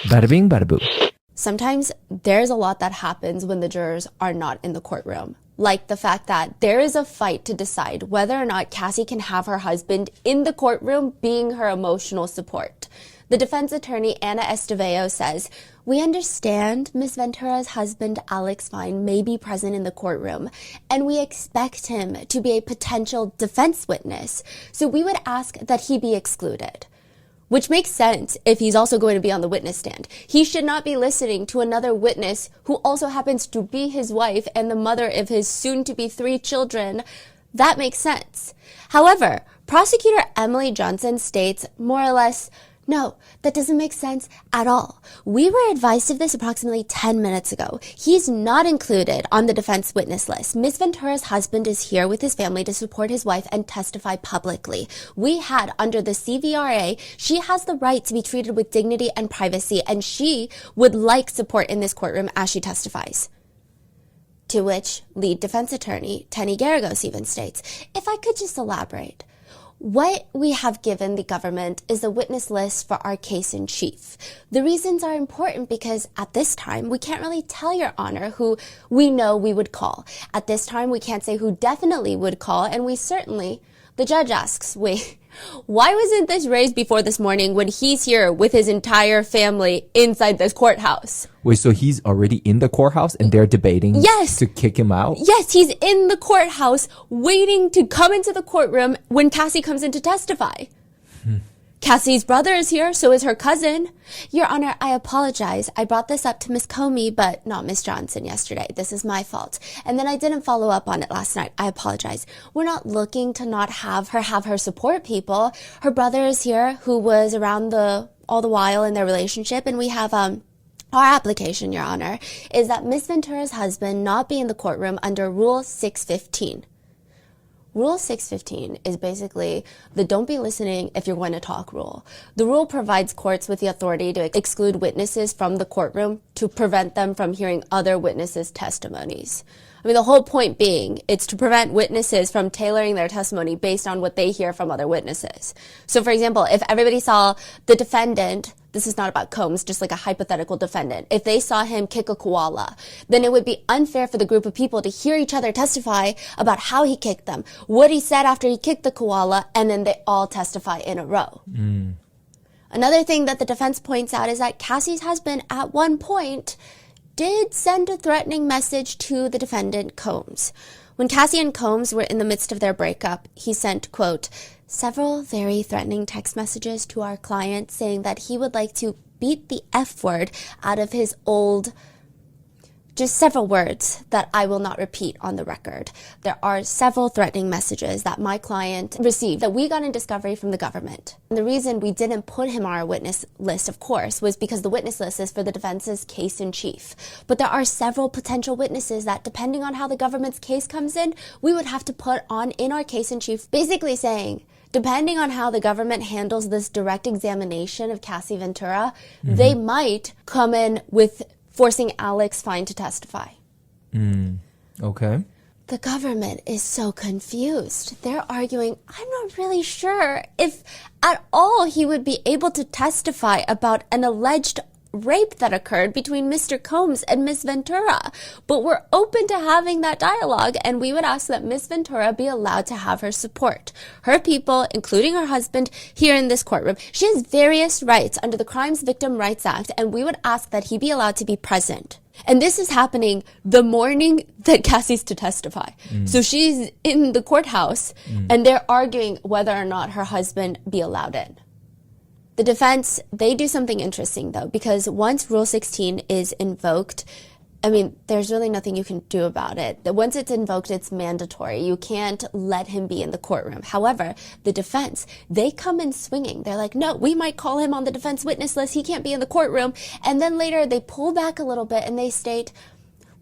Bada bing, bada boo. Sometimes there's a lot that happens when the jurors are not in the courtroom. Like the fact that there is a fight to decide whether or not Cassie can have her husband in the courtroom being her emotional support. The defense attorney, Anna Esteveo, says, "We understand Ms. Ventura's husband, Alex Fine, may be present in the courtroom, and we expect him to be a potential defense witness, so we would ask that he be excluded." Which makes sense if he's also going to be on the witness stand. He should not be listening to another witness who also happens to be his wife and the mother of his soon-to-be 3 children. That makes sense. However, prosecutor Emily Johnson states, more or less, "No, that doesn't make sense at all. We were advised of this approximately 10 minutes ago. He's not included on the defense witness list. Ms. Ventura's husband is here with his family to support his wife and testify publicly. We had, under the CVRA, she has the right to be treated with dignity and privacy, and she would like support in this courtroom as she testifies." To which lead defense attorney Tenny Garagos even states, "If I could just elaborate. What we have given the government is a witness list for our case in chief. The reasons are important because at this time, we can't really tell Your Honor who we know we would call. At this time, we can't say who definitely would call, and we certainly..." The judge asks, wait, why wasn't this raised before this morning when he's here with his entire family inside this courthouse? Wait, so he's already in the courthouse and they're debating to kick him out? Yes, he's in the courthouse waiting to come into the courtroom when Cassie comes in to testify. Cassie's brother is here, so is her cousin. Your Honor, I apologize. I brought this up to Miss Comey, but not Miss Johnson yesterday. This is my fault. And then I didn't follow up on it last night. I apologize. We're not looking to not have her support people. Her brother is here who was around all the while in their relationship, and we have, our application, Your Honor, is that Ms. Ventura's husband not be in the courtroom under Rule 615. Rule 615 is basically the don't be listening if you're going to talk rule. The rule provides courts with the authority to exclude witnesses from the courtroom to prevent them from hearing other witnesses' testimonies. I mean, the whole point being, it's to prevent witnesses from tailoring their testimony based on what they hear from other witnesses. So, for example, if everybody saw the defendant, this is not about Combs, just like a hypothetical defendant, if they saw him kick a koala, then it would be unfair for the group of people to hear each other testify about how he kicked them, what he said after he kicked the koala, and then they all testify in a row. Another thing that the defense points out is that Cassie's husband, at one point, did send a threatening message to the defendant, Combs. When Cassie and Combs were in the midst of their breakup, he sent, quote, "several very threatening text messages to our client saying that he would like to beat the F word out of his old..." Just several words that I will not repeat on the record. There are several threatening messages that my client received that we got in discovery from the government. And the reason we didn't put him on our witness list, of course, was because the witness list is for the defense's case in chief. But there are several potential witnesses that, depending on how the government's case comes in, we would have to put on in our case in chief, basically saying, depending on how the government handles this direct examination of Cassie Ventura, they might come in with forcing Alex Fine to testify. Okay. The government is so confused. They're arguing, I'm not really sure if at all he would be able to testify about an alleged rape that occurred between Mr. Combs and Ms. Ventura. But we're open to having that dialogue, and we would ask that Ms. Ventura be allowed to have her support. Her people, including her husband, here in this courtroom. She has various rights under the Crimes Victim Rights Act, and we would ask that he be allowed to be present. And this is happening the morning that Cassie's to testify. So she's in the courthouse, and they're arguing whether or not her husband be allowed in. The defense, they do something interesting, though, because once Rule 16 is invoked, I mean, there's really nothing you can do about it. Once it's invoked, it's mandatory. You can't let him be in the courtroom. However, the defense, they come in swinging. They're like, no, we might call him on the defense witness list. He can't be in the courtroom. And then later they pull back a little bit and they state,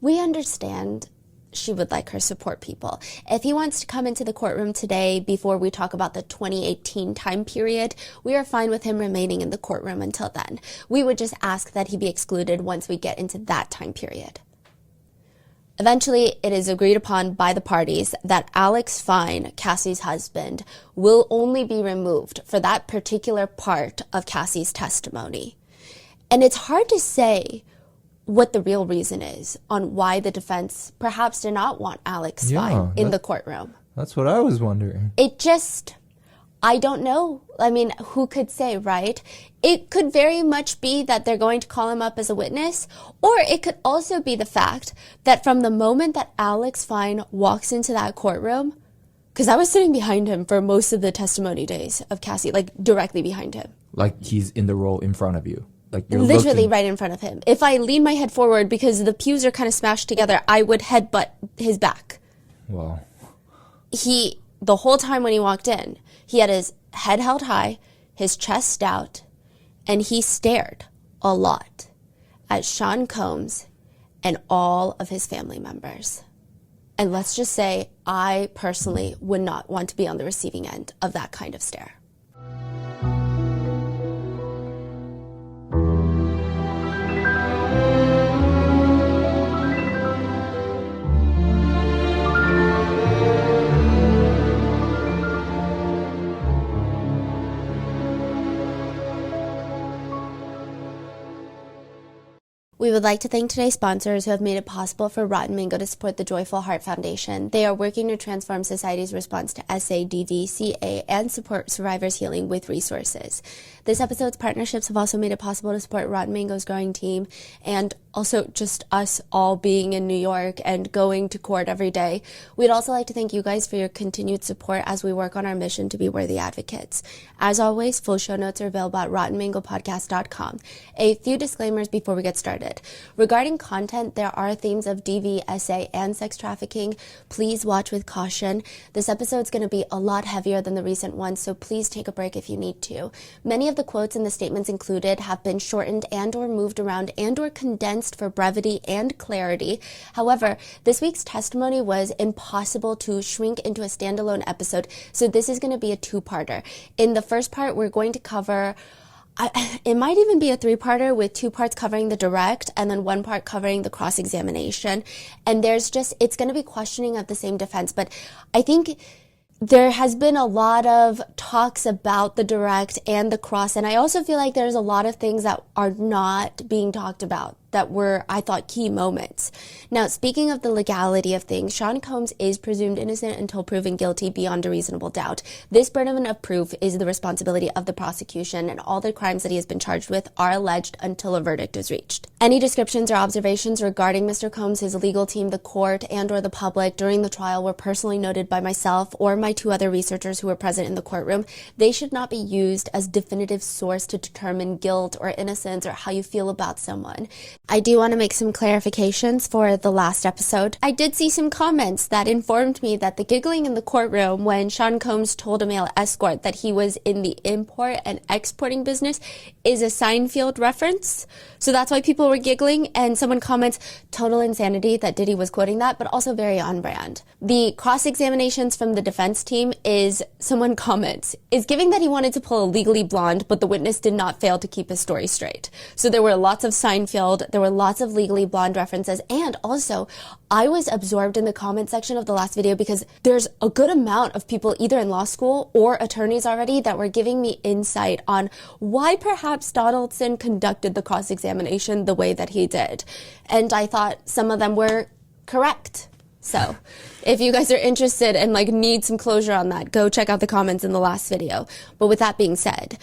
we understand she would like her support people. If he wants to come into the courtroom today before we talk about the 2018 time period, we are fine with him remaining in the courtroom until then. We would just ask that he be excluded once we get into that time period. Eventually, it is agreed upon by the parties that Alex Fine, Cassie's husband, will only be removed for that particular part of Cassie's testimony. And it's hard to say what the real reason is on why the defense perhaps did not want Alex Fine in the courtroom. That's what I was wondering. I don't know. I mean, who could say, right? It could very much be that they're going to call him up as a witness, or it could also be the fact that from the moment that Alex Fine walks into that courtroom, because I was sitting behind him for most of the testimony days of Cassie, like directly behind him. Like he's in the row in front of you. Like you're literally right in front of him. If I lean my head forward because the pews are kind of smashed together, I would headbutt his back. Wow. The whole time when he walked in, he had his head held high, his chest out, and he stared a lot at Sean Combs and all of his family members. And let's just say I personally would not want to be on the receiving end of that kind of stare. We would like to thank today's sponsors who have made it possible for Rotten Mango to support the Joyful Heart Foundation. They are working to transform society's response to SADV, CA, and support survivors' healing with resources. This episode's partnerships have also made it possible to support Rotten Mango's growing team and also just us all being in New York and going to court every day. We'd also like to thank you guys for your continued support as we work on our mission to be worthy advocates. As always, full show notes are available at rottenmangopodcast.com. A few disclaimers before we get started. Regarding content, there are themes of DV, SA, and sex trafficking. Please watch with caution. This episode's going to be a lot heavier than the recent ones, so please take a break if you need to. Many of the quotes and the statements included have been shortened and or moved around and or condensed for brevity and clarity. However, this week's testimony was impossible to shrink into a standalone episode, so this is going to be a two-parter. In the first part, we're going to cover it might even be a three-parter with 2 parts covering the direct and then 1 part covering the cross-examination. And it's going to be questioning of the same defense. But I think there has been a lot of talks about the direct and the cross. And I also feel like there's a lot of things that are not being talked about that were, I thought, key moments. Now, speaking of the legality of things, Sean Combs is presumed innocent until proven guilty beyond a reasonable doubt. This burden of proof is the responsibility of the prosecution, and all the crimes that he has been charged with are alleged until a verdict is reached. Any descriptions or observations regarding Mr. Combs, his legal team, the court, and or the public during the trial were personally noted by myself or my 2 other researchers who were present in the courtroom. They should not be used as definitive source to determine guilt or innocence or how you feel about someone. I do want to make some clarifications for the last episode. I did see some comments that informed me that the giggling in the courtroom when Sean Combs told a male escort that he was in the import and exporting business is a Seinfeld reference. So that's why people were giggling, and someone comments, total insanity that Diddy was quoting that, but also very on brand. The cross-examinations from the defense team someone comments, is giving that he wanted to pull a Legally Blonde, but the witness did not fail to keep his story straight. So there were lots of Seinfeld, there were lots of Legally Blonde references, and also I was absorbed in the comment section of the last video because there's a good amount of people either in law school or attorneys already that were giving me insight on why perhaps Donaldson conducted the cross-examination the way that he did. And I thought some of them were correct. So if you guys are interested and need some closure on that, go check out the comments in the last video. But with that being said,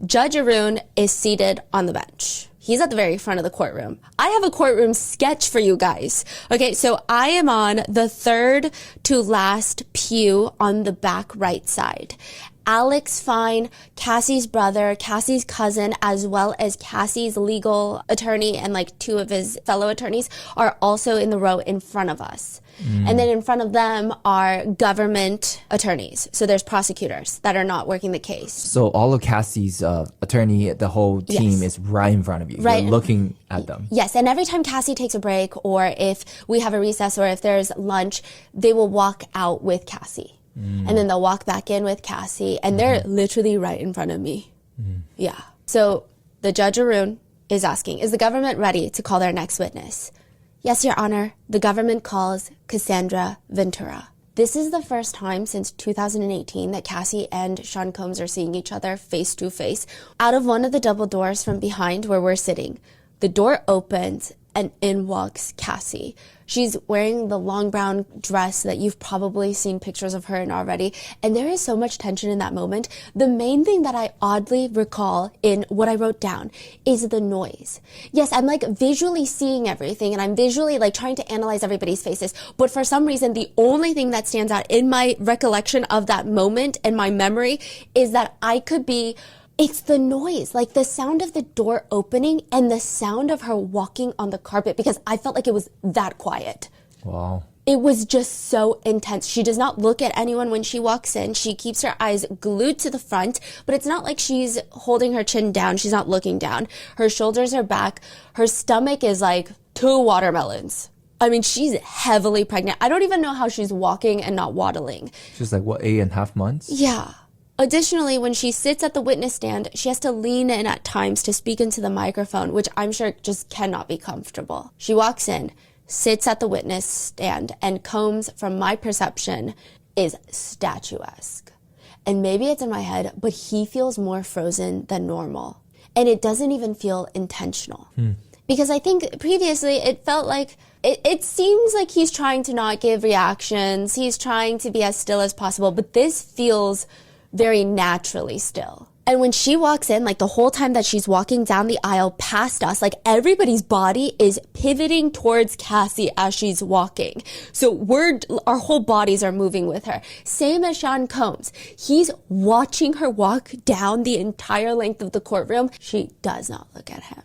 Judge Arun is seated on the bench. He's at the very front of the courtroom. I have a courtroom sketch for you guys. Okay, so I am on the 3rd to last pew on the back right side. Alex Fine, Cassie's brother, Cassie's cousin, as well as Cassie's legal attorney and 2 of his fellow attorneys are also in the row in front of us. And then in front of them are government attorneys. So there's prosecutors that are not working the case. So all of Cassie's attorney, the whole team is right in front of you. Right. You're looking at them. Yes. And every time Cassie takes a break or if we have a recess or if there's lunch, they will walk out with Cassie. And then they'll walk back in with Cassie. And they're literally right in front of me. Yeah. So the Judge Arun is asking, is the government ready to call their next witness? Yes, Your Honor. The government calls Cassandra Ventura. This is the first time since 2018 that Cassie and Sean Combs are seeing each other face to face. Out of one of the double doors from behind where we're sitting, the door opens and in walks Cassie. She's wearing the long brown dress that you've probably seen pictures of her in already. And there is so much tension in that moment. The main thing that I oddly recall in what I wrote down is the noise. Yes, I'm like visually seeing everything and I'm visually like trying to analyze everybody's faces. But for some reason, the only thing that stands out in my recollection of that moment and my memory is that it's the noise, like the sound of the door opening and the sound of her walking on the carpet, because I felt like it was that quiet. Wow. It was just so intense. She does not look at anyone when she walks in. She keeps her eyes glued to the front, but it's not like she's holding her chin down. She's not looking down. Her shoulders are back. Her stomach is like 2 watermelons. I mean, she's heavily pregnant. I don't even know how she's walking and not waddling. She's like, what, 8.5 months? Yeah. Additionally, when she sits at the witness stand, she has to lean in at times to speak into the microphone, which I'm sure just cannot be comfortable. She walks in, sits at the witness stand, and Combs, from my perception, is statuesque. And maybe it's in my head, but he feels more frozen than normal. And it doesn't even feel intentional. Because I think previously it felt like, it seems like he's trying to not give reactions. He's trying to be as still as possible, but this feels very naturally still. And when she walks in, like the whole time that she's walking down the aisle past us, like everybody's body is pivoting towards Cassie as she's walking. So our whole bodies are moving with her. Same as Sean Combs. He's watching her walk down the entire length of the courtroom. She does not look at him.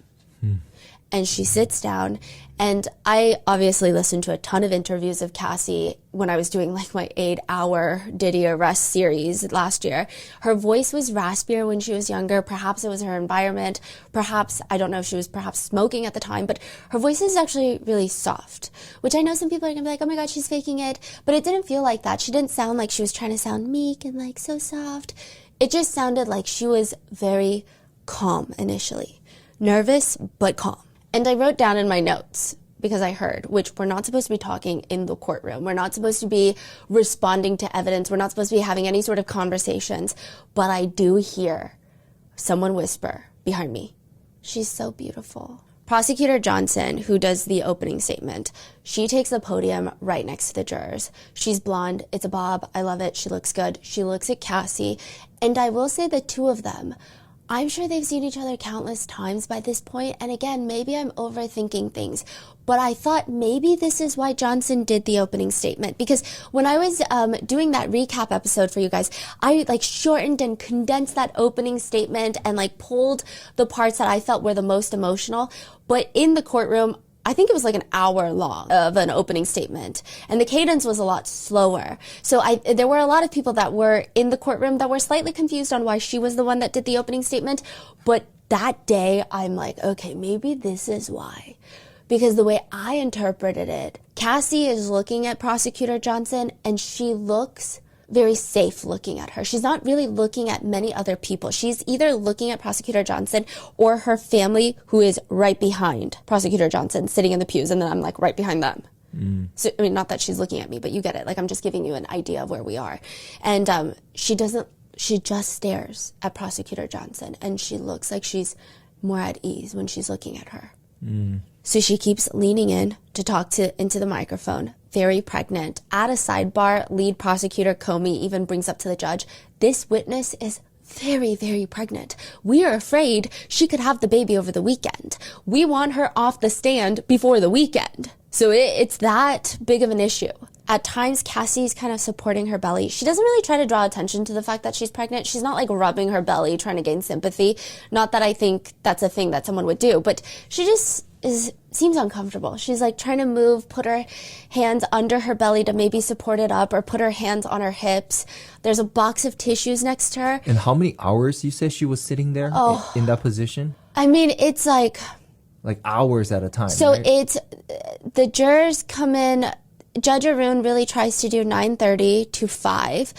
And she sits down, and I obviously listened to a ton of interviews of Cassie when I was doing like my 8-hour Did He Arrest series last year. Her voice was raspier when she was younger. Perhaps it was her environment. Perhaps, I don't know if she was perhaps smoking at the time, but her voice is actually really soft, which I know some people are gonna be like, oh my God, she's faking it. But it didn't feel like that. She didn't sound like she was trying to sound meek and like so soft. It just sounded like she was very calm initially. Nervous, but calm. And I wrote down in my notes, because I heard, which we're not supposed to be talking in the courtroom. We're not supposed to be responding to evidence. We're not supposed to be having any sort of conversations. But I do hear someone whisper behind me, she's so beautiful. Prosecutor Johnson, who does the opening statement, she takes the podium right next to the jurors. She's blonde. It's a bob. I love it. She looks good. She looks at Cassie. And I will say the two of them, I'm sure they've seen each other countless times by this point. And again, maybe I'm overthinking things, but I thought maybe this is why Johnson did the opening statement. Because when I was doing that recap episode for you guys, I like shortened and condensed that opening statement and like pulled the parts that I felt were the most emotional. But in the courtroom, I think it was like an hour long of an opening statement, and the cadence was a lot slower. So there were a lot of people that were in the courtroom that were slightly confused on why she was the one that did the opening statement. But that day, I'm like, okay, maybe this is why. Because the way I interpreted it, Cassie is looking at Prosecutor Johnson, and she looks very safe looking at her. She's not really looking at many other people. She's either looking at Prosecutor Johnson or her family, who is right behind Prosecutor Johnson, sitting in the pews, and then I'm like right behind them. So, I mean, not that she's looking at me, but you get it. Like, I'm just giving you an idea of where we are. And she just stares at Prosecutor Johnson, and she looks like she's more at ease when she's looking at her. So she keeps leaning in to talk into the microphone, very pregnant. At a sidebar, lead prosecutor Comey even brings up to the judge, this witness is very, very pregnant. We are afraid she could have the baby over the weekend. We want her off the stand before the weekend. So it's that big of an issue. At times, Cassie's kind of supporting her belly. She doesn't really try to draw attention to the fact that she's pregnant. She's not like rubbing her belly, trying to gain sympathy. Not that I think that's a thing that someone would do, but she just seems uncomfortable. She's like trying to move, put her hands under her belly to maybe support it up, or put her hands on her hips. There's a box of tissues next to her. And how many hours you said she was sitting there in that position? I mean, it's like hours at a time. So right? It's the jurors come in. Judge Arun really tries to do 9:30 to 5.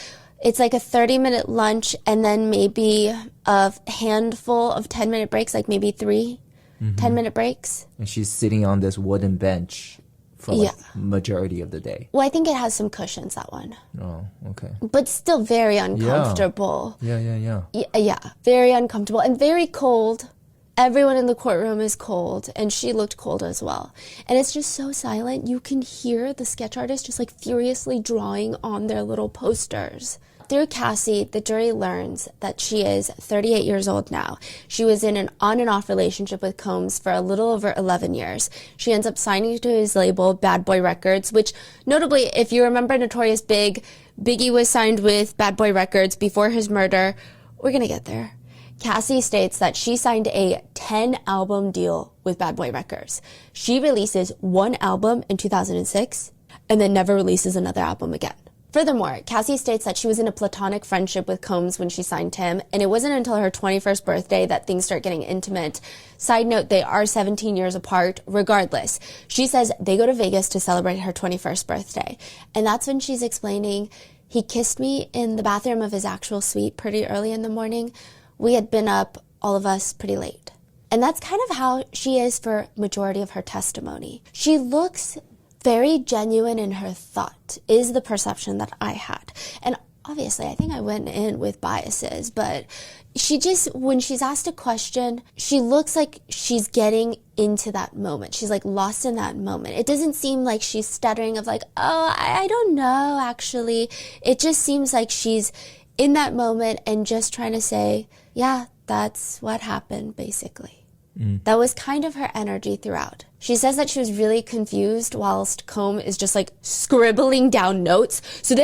It's like a 30-minute lunch and then maybe a handful of 10-minute breaks, like maybe 3 10-minute breaks. And she's sitting on this wooden bench for like majority of the day. Well, I think it has some cushions, that one. Oh, okay. But still very uncomfortable. Yeah. Very uncomfortable and very cold. Everyone in the courtroom is cold, and she looked cold as well. And it's just so silent. You can hear the sketch artist just like furiously drawing on their little posters. Through Cassie, the jury learns that she is 38 years old now. She was in an on and off relationship with Combs for a little over 11 years. She ends up signing to his label, Bad Boy Records, which notably, if you remember Notorious Big, Biggie was signed with Bad Boy Records before his murder. We're gonna get there. Cassie states that she signed a 10-album deal with Bad Boy Records. She releases one album in 2006 and then never releases another album again. Furthermore, Cassie states that she was in a platonic friendship with Combs when she signed him, and it wasn't until her 21st birthday that things start getting intimate. Side note, they are 17 years apart. Regardless, she says they go to Vegas to celebrate her 21st birthday, and that's when she's explaining, he kissed me in the bathroom of his actual suite pretty early in the morning. We had been up, all of us, pretty late. And that's kind of how she is for majority of her testimony. She looks very genuine in her thought, is the perception that I had. And obviously, I think I went in with biases, but she just, when she's asked a question, she looks like she's getting into that moment. She's like lost in that moment. It doesn't seem like she's stuttering of like, oh, I don't know, actually. It just seems like she's in that moment and just trying to say, yeah, that's what happened, basically. That was kind of her energy throughout. She says that she was really confused whilst Combs is just like scribbling down notes. So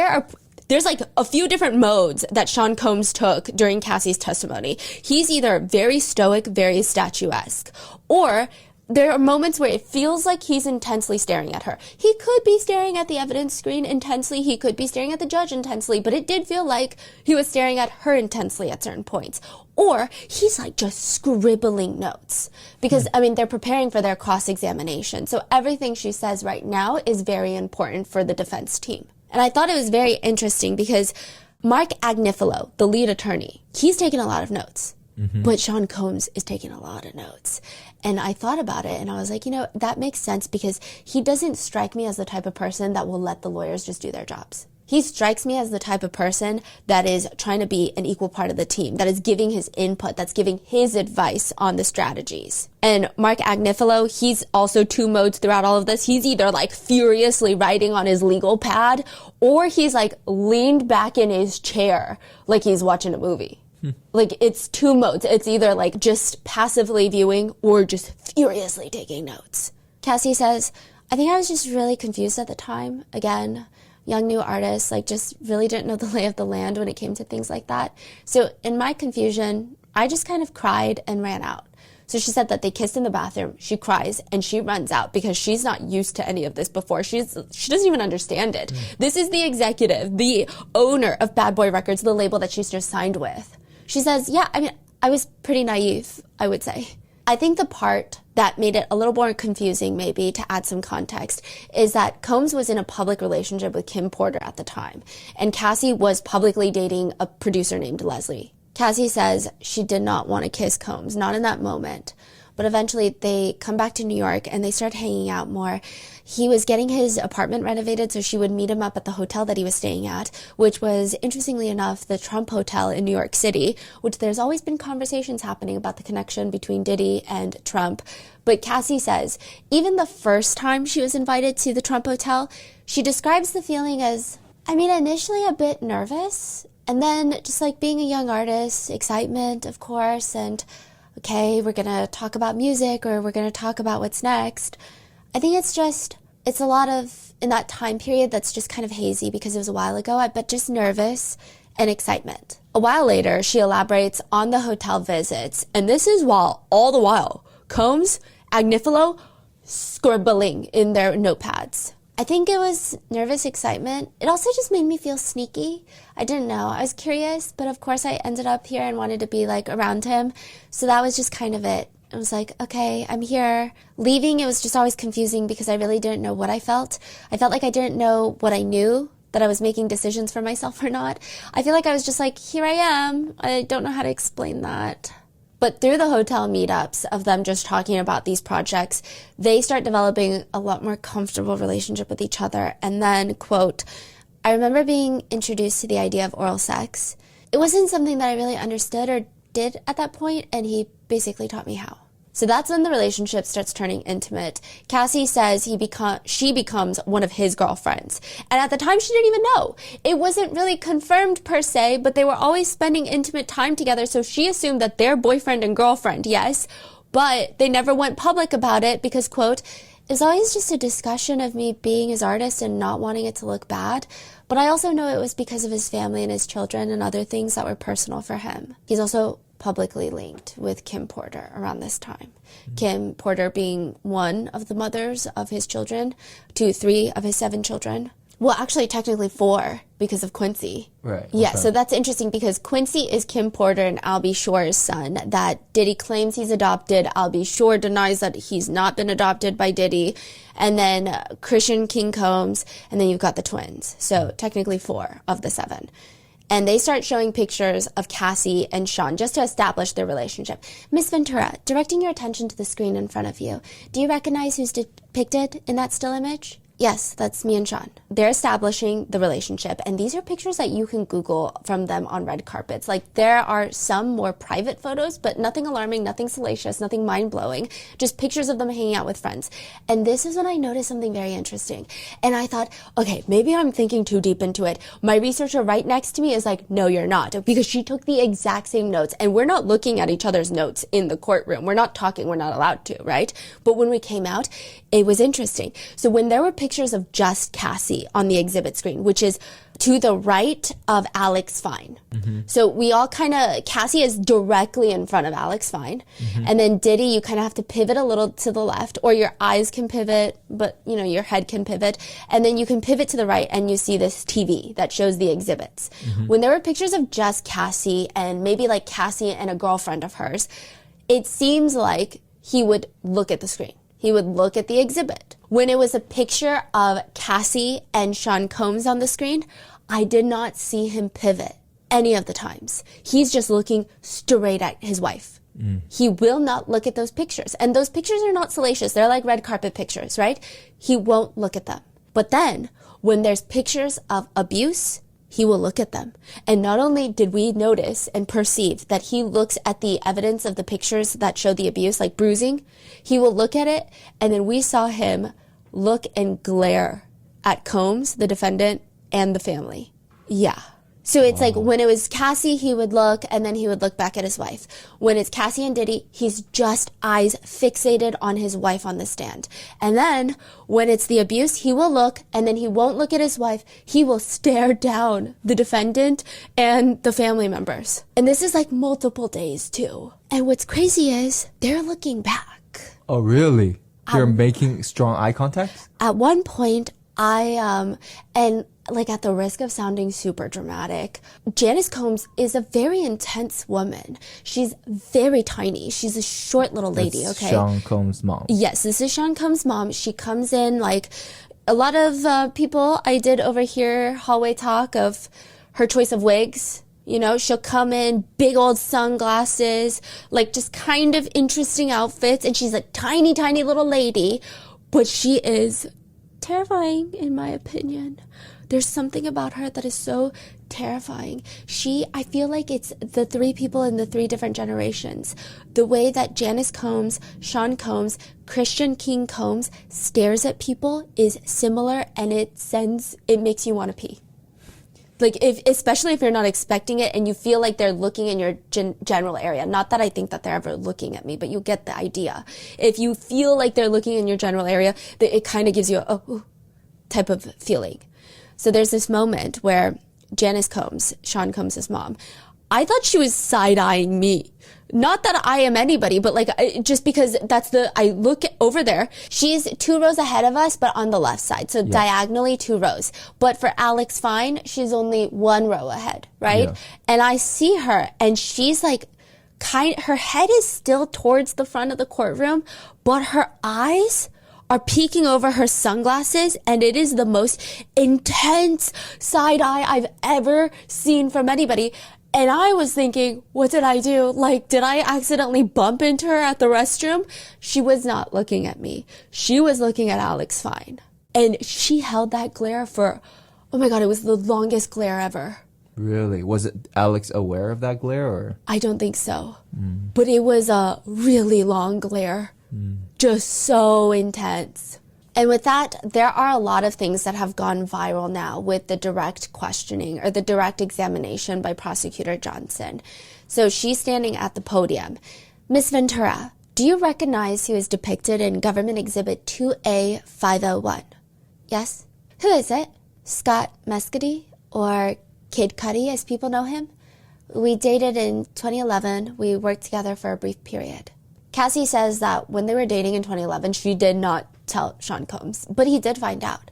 there's like a few different modes that Sean Combs took during Cassie's testimony. He's either very stoic, very statuesque, or there are moments where it feels like he's intensely staring at her. He could be staring at the evidence screen intensely. He could be staring at the judge intensely, but it did feel like he was staring at her intensely at certain points. Or he's like just scribbling notes because, I mean, they're preparing for their cross-examination. So everything she says right now is very important for the defense team. And I thought it was very interesting because Mark Agnifilo, the lead attorney, he's taken a lot of notes. But Sean Combs is taking a lot of notes. And I thought about it and I was like, you know, that makes sense because he doesn't strike me as the type of person that will let the lawyers just do their jobs. He strikes me as the type of person that is trying to be an equal part of the team, that is giving his input, that's giving his advice on the strategies. And Mark Agnifilo, he's also two modes throughout all of this. He's either like furiously writing on his legal pad or he's like leaned back in his chair like he's watching a movie. Like, it's two modes. It's either, like, just passively viewing or just furiously taking notes. Cassie says, I think I was just really confused at the time. Again, young new artist, like, just really didn't know the lay of the land when it came to things like that. So, in my confusion, I just kind of cried and ran out. So she said that they kissed in the bathroom. She cries and she runs out because she's not used to any of this before. She doesn't even understand it. This is the executive, the owner of Bad Boy Records, the label that she's just signed with. She says, yeah, I mean, I was pretty naive, I would say. I think the part that made it a little more confusing, maybe, to add some context, is that Combs was in a public relationship with Kim Porter at the time, and Cassie was publicly dating a producer named Leslie. Cassie says she did not want to kiss Combs, not in that moment. But eventually they come back to New York and they start hanging out more. He was getting his apartment renovated, so she would meet him up at the hotel that he was staying at, which was, interestingly enough, the Trump Hotel in New York City, which there's always been conversations happening about the connection between Diddy and Trump. But Cassie says, even the first time she was invited to the Trump Hotel, she describes the feeling as, I mean, initially a bit nervous, and then just like being a young artist, excitement, of course, and okay, we're going to talk about music or we're going to talk about what's next. I think it's a lot of, in that time period that's just kind of hazy because it was a while ago, but just nervous and excitement. A while later, she elaborates on the hotel visits, and this is all the while, Combs, Agnifilo, scribbling in their notepads. I think it was nervous excitement. It also just made me feel sneaky. I didn't know. I was curious, but of course I ended up here and wanted to be like around him. So that was just kind of it. I was like, okay, I'm here. Leaving, it was just always confusing because I really didn't know what I felt. I felt like I didn't know what I knew, that I was making decisions for myself or not. I feel like I was just like, here I am. I don't know how to explain that. But through the hotel meetups of them just talking about these projects, they start developing a lot more comfortable relationship with each other. And then, quote, I remember being introduced to the idea of oral sex. It wasn't something that I really understood or did at that point, and he basically taught me how. So that's when the relationship starts turning intimate. Cassie says she becomes one of his girlfriends. And at the time, she didn't even know. It wasn't really confirmed per se, but they were always spending intimate time together. So she assumed that they're boyfriend and girlfriend, yes. But they never went public about it because, quote, it was always just a discussion of me being his artist and not wanting it to look bad. But I also know it was because of his family and his children and other things that were personal for him. He's also publicly linked with Kim Porter around this time. Kim Porter being one of the mothers of his children to 3 of his 7 children. Well, actually, technically 4 because of Quincy. Right. Yeah, okay. so that's interesting because Quincy is Kim Porter and Albie Shore's son that Diddy claims he's adopted. Albie Shore denies that he's not been adopted by Diddy. And then Christian King Combs, and then you've got the twins. So technically 4 of the 7. And they start showing pictures of Cassie and Sean just to establish their relationship. Miss Ventura, directing your attention to the screen in front of you, do you recognize who's depicted in that still image? Yes, that's me and Sean. They're establishing the relationship, and these are pictures that you can Google from them on red carpets. Like, there are some more private photos, but nothing alarming, nothing salacious, nothing mind-blowing, just pictures of them hanging out with friends. And this is when I noticed something very interesting. And I thought, okay, maybe I'm thinking too deep into it. My researcher right next to me is like, no, you're not, because she took the exact same notes, and we're not looking at each other's notes in the courtroom. We're not talking, we're not allowed to, right? But when we came out, it was interesting. So when there were pictures of just Cassie on the exhibit screen, which is to the right of Alex Fine. Mm-hmm. So we all Cassie is directly in front of Alex Fine. Mm-hmm. And then Diddy, you kind of have to pivot a little to the left, or your eyes can pivot, but your head can pivot. And then you can pivot to the right and you see this TV that shows the exhibits. Mm-hmm. When there were pictures of just Cassie and maybe like Cassie and a girlfriend of hers, it seems like he would look at the screen. He would look at the exhibit. When it was a picture of Cassie and Sean Combs on the screen, I did not see him pivot any of the times. He's just looking straight at his wife. He will not look at those pictures. And those pictures are not salacious. They're like red carpet pictures, right? He won't look at them. But then, when there's pictures of abuse, he will look at them. And not only did we notice and perceive that he looks at the evidence of the pictures that show the abuse, like bruising, he will look at it, and then we saw him look and glare at Combs, the defendant, and the family. Yeah. So it's like when it was Cassie, he would look, and then he would look back at his wife. When it's Cassie and Diddy, he's just eyes fixated on his wife on the stand. And then when it's the abuse, he will look, and then he won't look at his wife. He will stare down the defendant and the family members. And this is like multiple days too. And what's crazy is they're looking back. Oh, really? They're making strong eye contact? At one point, and like at the risk of sounding super dramatic, Janice Combs is a very intense woman. She's very tiny. She's a short little lady, That's okay? Sean Combs' mom. Yes, this is Sean Combs' mom. She comes in like a lot of people. I did overhear hallway talk of her choice of wigs. She'll come in, big old sunglasses, like just kind of interesting outfits. And she's a tiny, tiny little lady, but she is terrifying in my opinion. There's something about her that is so terrifying. I feel like it's the 3 people in the 3 different generations. The way that Janice Combs, Sean Combs, Christian King Combs stares at people is similar, and it makes you want to pee. Like, especially if you're not expecting it and you feel like they're looking in your general area. Not that I think that they're ever looking at me, but you get the idea. If you feel like they're looking in your general area, it kind of gives you a type of feeling. So there's this moment where Janice Combs, Sean Combs' mom, I thought she was side-eyeing me. Not that I am anybody, but like, just because I look over there, she's 2 rows ahead of us, but on the left side. So diagonally 2 rows. But for Alex Fine, she's only 1 row ahead, right? Yeah. And I see her, and she's like, her head is still towards the front of the courtroom, but her eyes are peeking over her sunglasses, and it is the most intense side eye I've ever seen from anybody. And I was thinking, what did I do? Like, did I accidentally bump into her at the restroom? She was not looking at me. She was looking at Alex Fine. And she held that glare for, oh my God, it was the longest glare ever. Really? Was it Alex aware of that glare or? I don't think so. But it was a really long glare. Just so intense. And with that, there are a lot of things that have gone viral now with the direct questioning or the direct examination by Prosecutor Johnson. So she's standing at the podium. Ms. Ventura, do you recognize who is depicted in Government Exhibit 2A501? Yes? Who is it? Scott Mescudi or Kid Cudi, as people know him? We dated in 2011. We worked together for a brief period. Cassie says that when they were dating in 2011, she did not tell Sean Combs, but he did find out.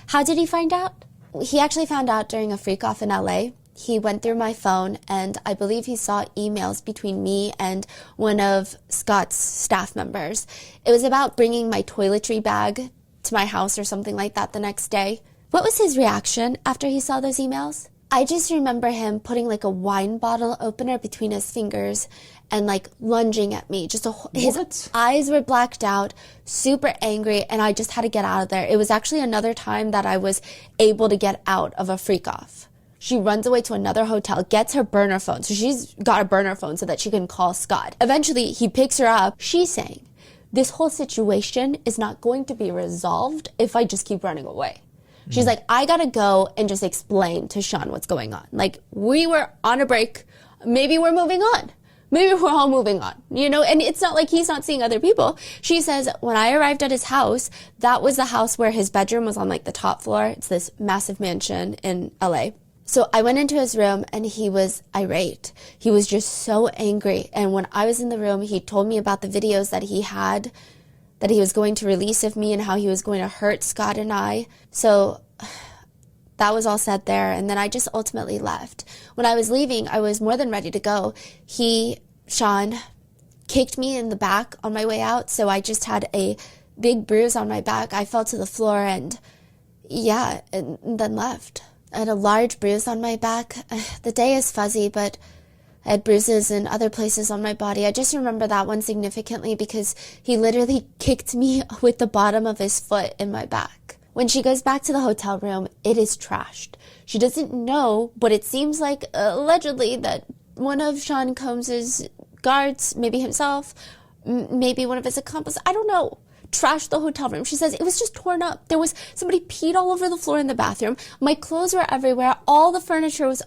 How did he find out? He actually found out during a freak off in LA. He went through my phone and I believe he saw emails between me and one of Scott's staff members. It was about bringing my toiletry bag to my house or something like that the next day. What was his reaction after he saw those emails? I just remember him putting like a wine bottle opener between his fingers and like lunging at me. His eyes were blacked out, super angry, and I just had to get out of there. It was actually another time that I was able to get out of a freak off. She runs away to another hotel, gets her burner phone. So she's got a burner phone so that she can call Scott. Eventually, he picks her up. She's saying, this whole situation is not going to be resolved if I just keep running away. She's like, I gotta go and just explain to Sean what's going on. Like, we were on a break. Maybe we're moving on. Maybe we're all moving on, you know? And it's not like he's not seeing other people. She says, when I arrived at his house, that was the house where his bedroom was on like the top floor. It's this massive mansion in LA. So I went into his room and he was irate. He was just so angry. And when I was in the room, he told me about the videos that he had that he was going to release of me and how he was going to hurt Scott and I. So that was all said there. And then I just ultimately left. When I was leaving, I was more than ready to go. Sean, kicked me in the back on my way out. So I just had a big bruise on my back. I fell to the floor and then left. I had a large bruise on my back. The day is fuzzy, but I had bruises in other places on my body. I just remember that one significantly because he literally kicked me with the bottom of his foot in my back. When she goes back to the hotel room, it is trashed. She doesn't know, but it seems like allegedly that one of Sean Combs' guards, maybe himself, maybe one of his accomplices, I don't know, trashed the hotel room. She says it was just torn up. There was somebody peed all over the floor in the bathroom. My clothes were everywhere. All the furniture was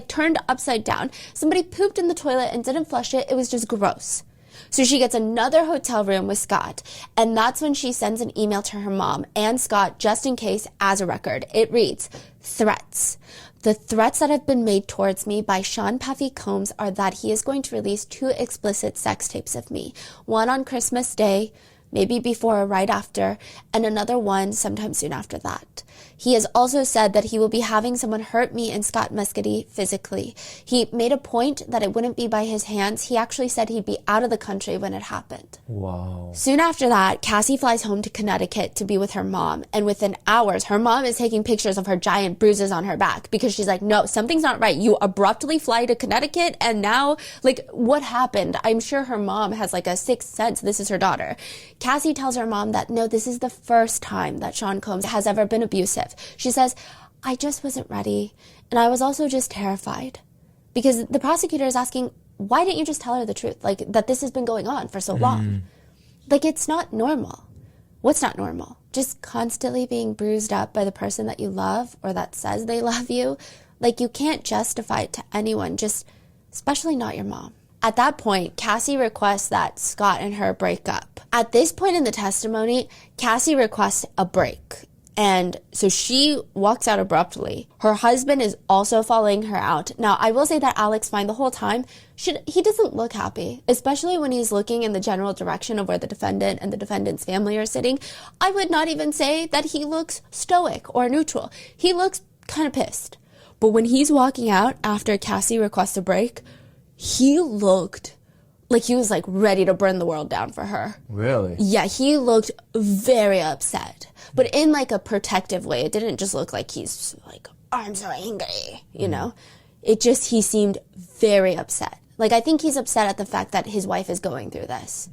turned upside down. Somebody pooped in the toilet and didn't flush it. It was just gross. So she gets another hotel room with Scott, and that's when she sends an email to her mom and Scott just in case as a record. It reads, threats. The threats that have been made towards me by Sean Puffy Combs are that he is going to release 2 explicit sex tapes of me. One on Christmas Day, maybe before or right after, and another one sometime soon after that. He has also said that he will be having someone hurt me and Scott Mescudi physically. He made a point that it wouldn't be by his hands. He actually said he'd be out of the country when it happened. Wow. Soon after that, Cassie flies home to Connecticut to be with her mom. And within hours, her mom is taking pictures of her giant bruises on her back because she's like, no, something's not right. You abruptly fly to Connecticut and now, like, what happened? I'm sure her mom has like a sixth sense. This is her daughter. Cassie tells her mom that, no, this is the first time that Sean Combs has ever been abusive. She says, I just wasn't ready. And I was also just terrified. Because the prosecutor is asking, why didn't you just tell her the truth? Like, that this has been going on for so long. Like, it's not normal. What's not normal? Just constantly being bruised up by the person that you love or that says they love you. Like, you can't justify it to anyone, just especially not your mom. At that point, Cassie requests that Scott and her break up. At this point in the testimony, Cassie requests a break. And so she walks out abruptly. Her husband is also following her out. Now, I will say that Alex Fine the whole time, he doesn't look happy, especially when he's looking in the general direction of where the defendant and the defendant's family are sitting. I would not even say that he looks stoic or neutral. He looks kind of pissed. But when he's walking out after Cassie requests a break, he looked like he was like ready to burn the world down for her. Really? Yeah, he looked very upset, but in like a protective way. It didn't just look like he's like, oh, I'm so angry, you know? he seemed very upset. Like, I think he's upset at the fact that his wife is going through this.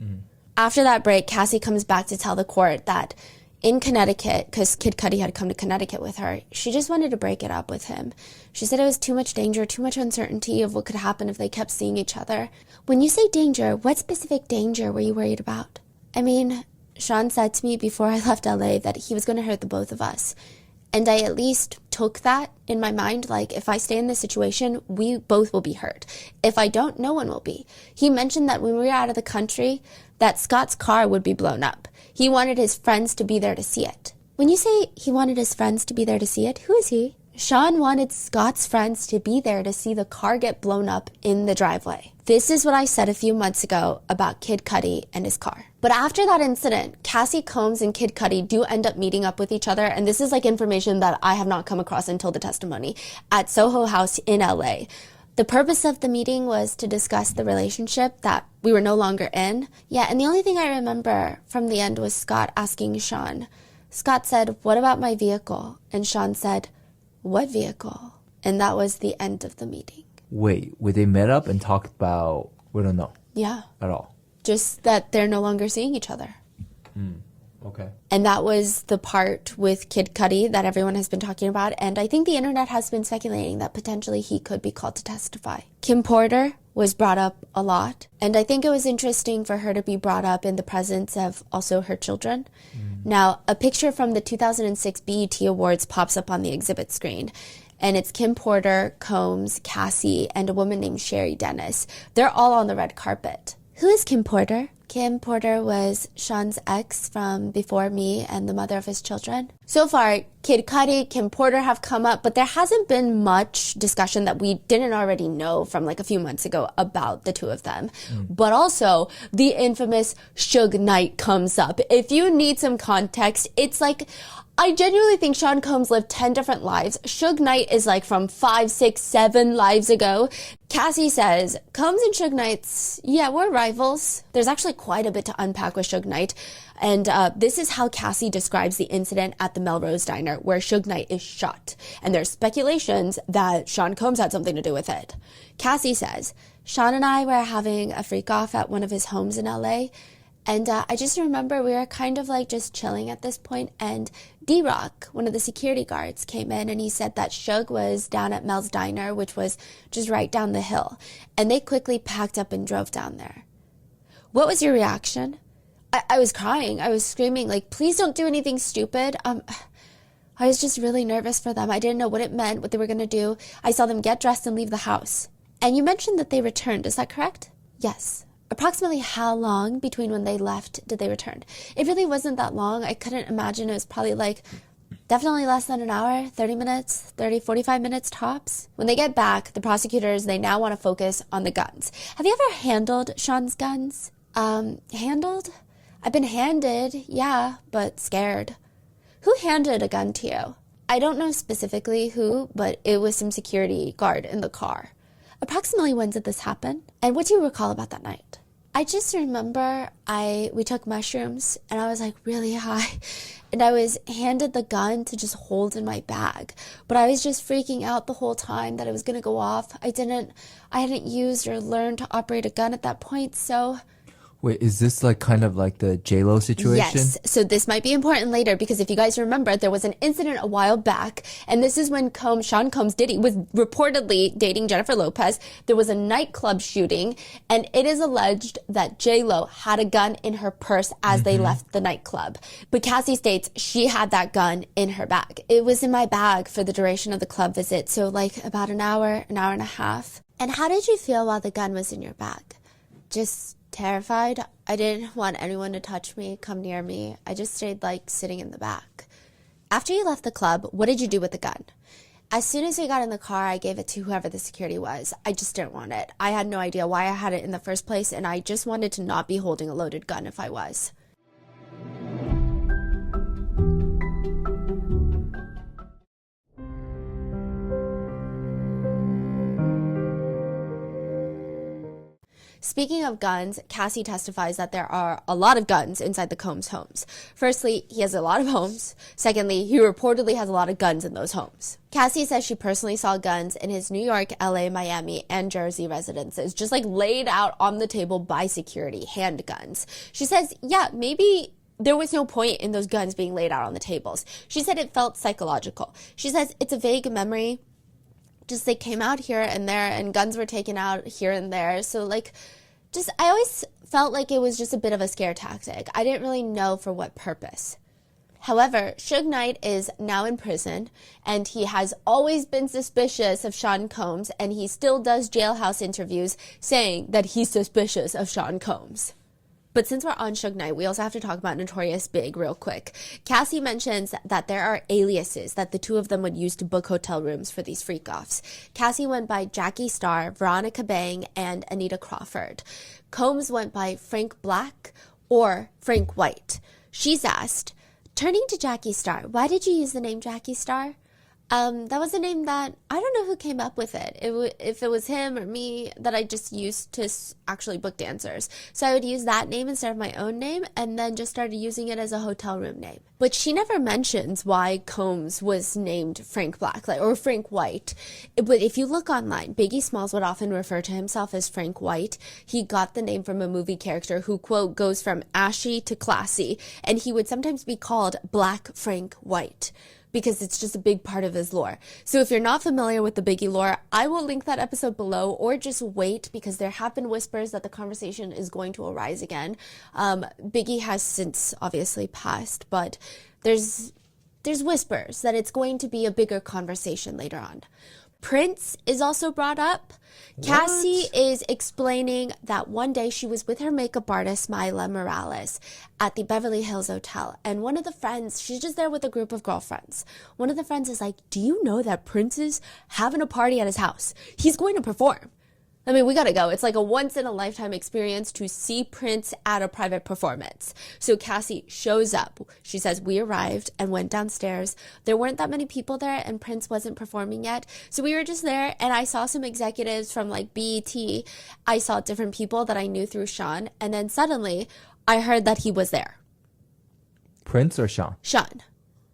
After that break, Cassie comes back to tell the court that in Connecticut, because Kid Cudi had come to Connecticut with her, she just wanted to break it up with him. She said it was too much danger, too much uncertainty of what could happen if they kept seeing each other. When you say danger, what specific danger were you worried about? I mean, Sean said to me before I left LA that he was going to hurt the both of us. And I at least took that in my mind, like, if I stay in this situation, we both will be hurt. If I don't, no one will be. He mentioned that when we were out of the country, that Scott's car would be blown up. He wanted his friends to be there to see it. When you say he wanted his friends to be there to see it, who is he? Sean wanted Scott's friends to be there to see the car get blown up in the driveway. This is what I said a few months ago about Kid Cudi and his car. But after that incident, Cassie Combs and Kid Cudi do end up meeting up with each other, and this is like information that I have not come across until the testimony, at Soho House in LA. The purpose of the meeting was to discuss the relationship that we were no longer in. Yeah, and the only thing I remember from the end was Scott asking Sean. Scott said, "What about my vehicle?" And Sean said, "What vehicle?" And that was the end of the meeting. Wait, they met up and talked about, we don't know. Yeah. At all. Just that they're no longer seeing each other. Okay. And that was the part with Kid Cudi that everyone has been talking about. And I think the internet has been speculating that potentially he could be called to testify. Kim Porter was brought up a lot. And I think it was interesting for her to be brought up in the presence of also her children. Now, a picture from the 2006 BET Awards pops up on the exhibit screen. And it's Kim Porter, Combs, Cassie, and a woman named Sherry Dennis. They're all on the red carpet. Who is Kim Porter? Kim Porter was Sean's ex from before me and the mother of his children. So far, Kid Cudi, Kim Porter have come up, but there hasn't been much discussion that we didn't already know from like a few months ago about the two of them. But also, the infamous Suge Knight comes up. If you need some context, it's like, I genuinely think Sean Combs lived 10 different lives. Suge Knight is like from 5, 6, 7 lives ago. Cassie says, Combs and Suge Knight's, yeah, we're rivals. There's actually quite a bit to unpack with Suge Knight. And this is how Cassie describes the incident at the Melrose Diner where Suge Knight is shot. And there's speculations that Sean Combs had something to do with it. Cassie says, Sean and I were having a freak off at one of his homes in LA. And I just remember we were kind of like just chilling at this point, and D-Rock, one of the security guards, came in and he said that Suge was down at Mel's Diner, which was just right down the hill. And they quickly packed up and drove down there. What was your reaction? I was crying. I was screaming, like, please don't do anything stupid. I was just really nervous for them. I didn't know what it meant, what they were going to do. I saw them get dressed and leave the house. And you mentioned that they returned. Is that correct? Yes. Approximately how long between when they left did they return? It really wasn't that long. I couldn't imagine. It was probably like definitely less than an hour, 30 minutes, 30, 45 minutes tops. When they get back, the prosecutors, they now want to focus on the guns. Have you ever handled Sean's guns? Handled? I've been handed, yeah, but scared. Who handed a gun to you? I don't know specifically who, but it was some security guard in the car. Approximately when did this happen? And what do you recall about that night? I just remember we took mushrooms and I was like really high and I was handed the gun to just hold in my bag. But I was just freaking out the whole time that it was going to go off. I hadn't used or learned to operate a gun at that point, so... Wait, is this like kind of like the J-Lo situation? Yes. So this might be important later because if you guys remember, there was an incident a while back, and this is when Sean Combs was reportedly dating Jennifer Lopez. There was a nightclub shooting, and it is alleged that J-Lo had a gun in her purse as they left the nightclub. But Cassie states she had that gun in her bag. It was in my bag for the duration of the club visit, so like about an hour and a half. And how did you feel while the gun was in your bag? Just... terrified. I didn't want anyone to touch me, come near me. I just stayed like sitting in the back. After you left the club, what did you do with the gun? As soon as we got in the car, I gave it to whoever the security was. I just didn't want it. I had no idea why I had it in the first place, and I just wanted to not be holding a loaded gun if I was. Speaking of guns, Cassie testifies that there are a lot of guns inside the Combs homes. Firstly, he has a lot of homes. Secondly, he reportedly has a lot of guns in those homes. Cassie says she personally saw guns in his New York, LA, Miami, and Jersey residences, just like laid out on the table by security, handguns. She says, yeah, maybe there was no point in those guns being laid out on the tables. She said it felt psychological. She says it's a vague memory. Just they came out here and there and guns were taken out here and there. So like, just, I always felt like it was just a bit of a scare tactic. I didn't really know for what purpose. However, Suge Knight is now in prison, and he has always been suspicious of Sean Combs, and he still does jailhouse interviews saying that he's suspicious of Sean Combs. But since we're on Suge Knight, we also have to talk about Notorious Big real quick. Cassie mentions that there are aliases that the two of them would use to book hotel rooms for these freak-offs. Cassie went by Jackie Starr, Veronica Bang, and Anita Crawford. Combs went by Frank Black or Frank White. She's asked, turning to Jackie Starr, why did you use the name Jackie Starr? That was a name that, I don't know who came up with it. If it was him or me, that I just used to actually book dancers. So I would use that name instead of my own name, and then just started using it as a hotel room name. But she never mentions why Combs was named Frank Black, or Frank White. But if you look online, Biggie Smalls would often refer to himself as Frank White. He got the name from a movie character who, quote, goes from ashy to classy, and he would sometimes be called Black Frank White, because it's just a big part of his lore. So if you're not familiar with the Biggie lore, I will link that episode below, or just wait, because there have been whispers that the conversation is going to arise again. Biggie has since obviously passed, but there's whispers that it's going to be a bigger conversation later on. Prince is also brought up. What? Cassie is explaining that one day she was with her makeup artist, Myla Morales, at the Beverly Hills Hotel. And one of the friends, she's just there with a group of girlfriends. One of the friends is like, do you know that Prince is having a party at his house? He's going to perform. I mean, we gotta go. It's like a once-in-a-lifetime experience to see Prince at a private performance. So Cassie shows up. She says, we arrived and went downstairs. There weren't that many people there, and Prince wasn't performing yet. So we were just there, and I saw some executives from, like, BET. I saw different people that I knew through Sean, and then suddenly I heard that he was there. Prince or Sean? Sean.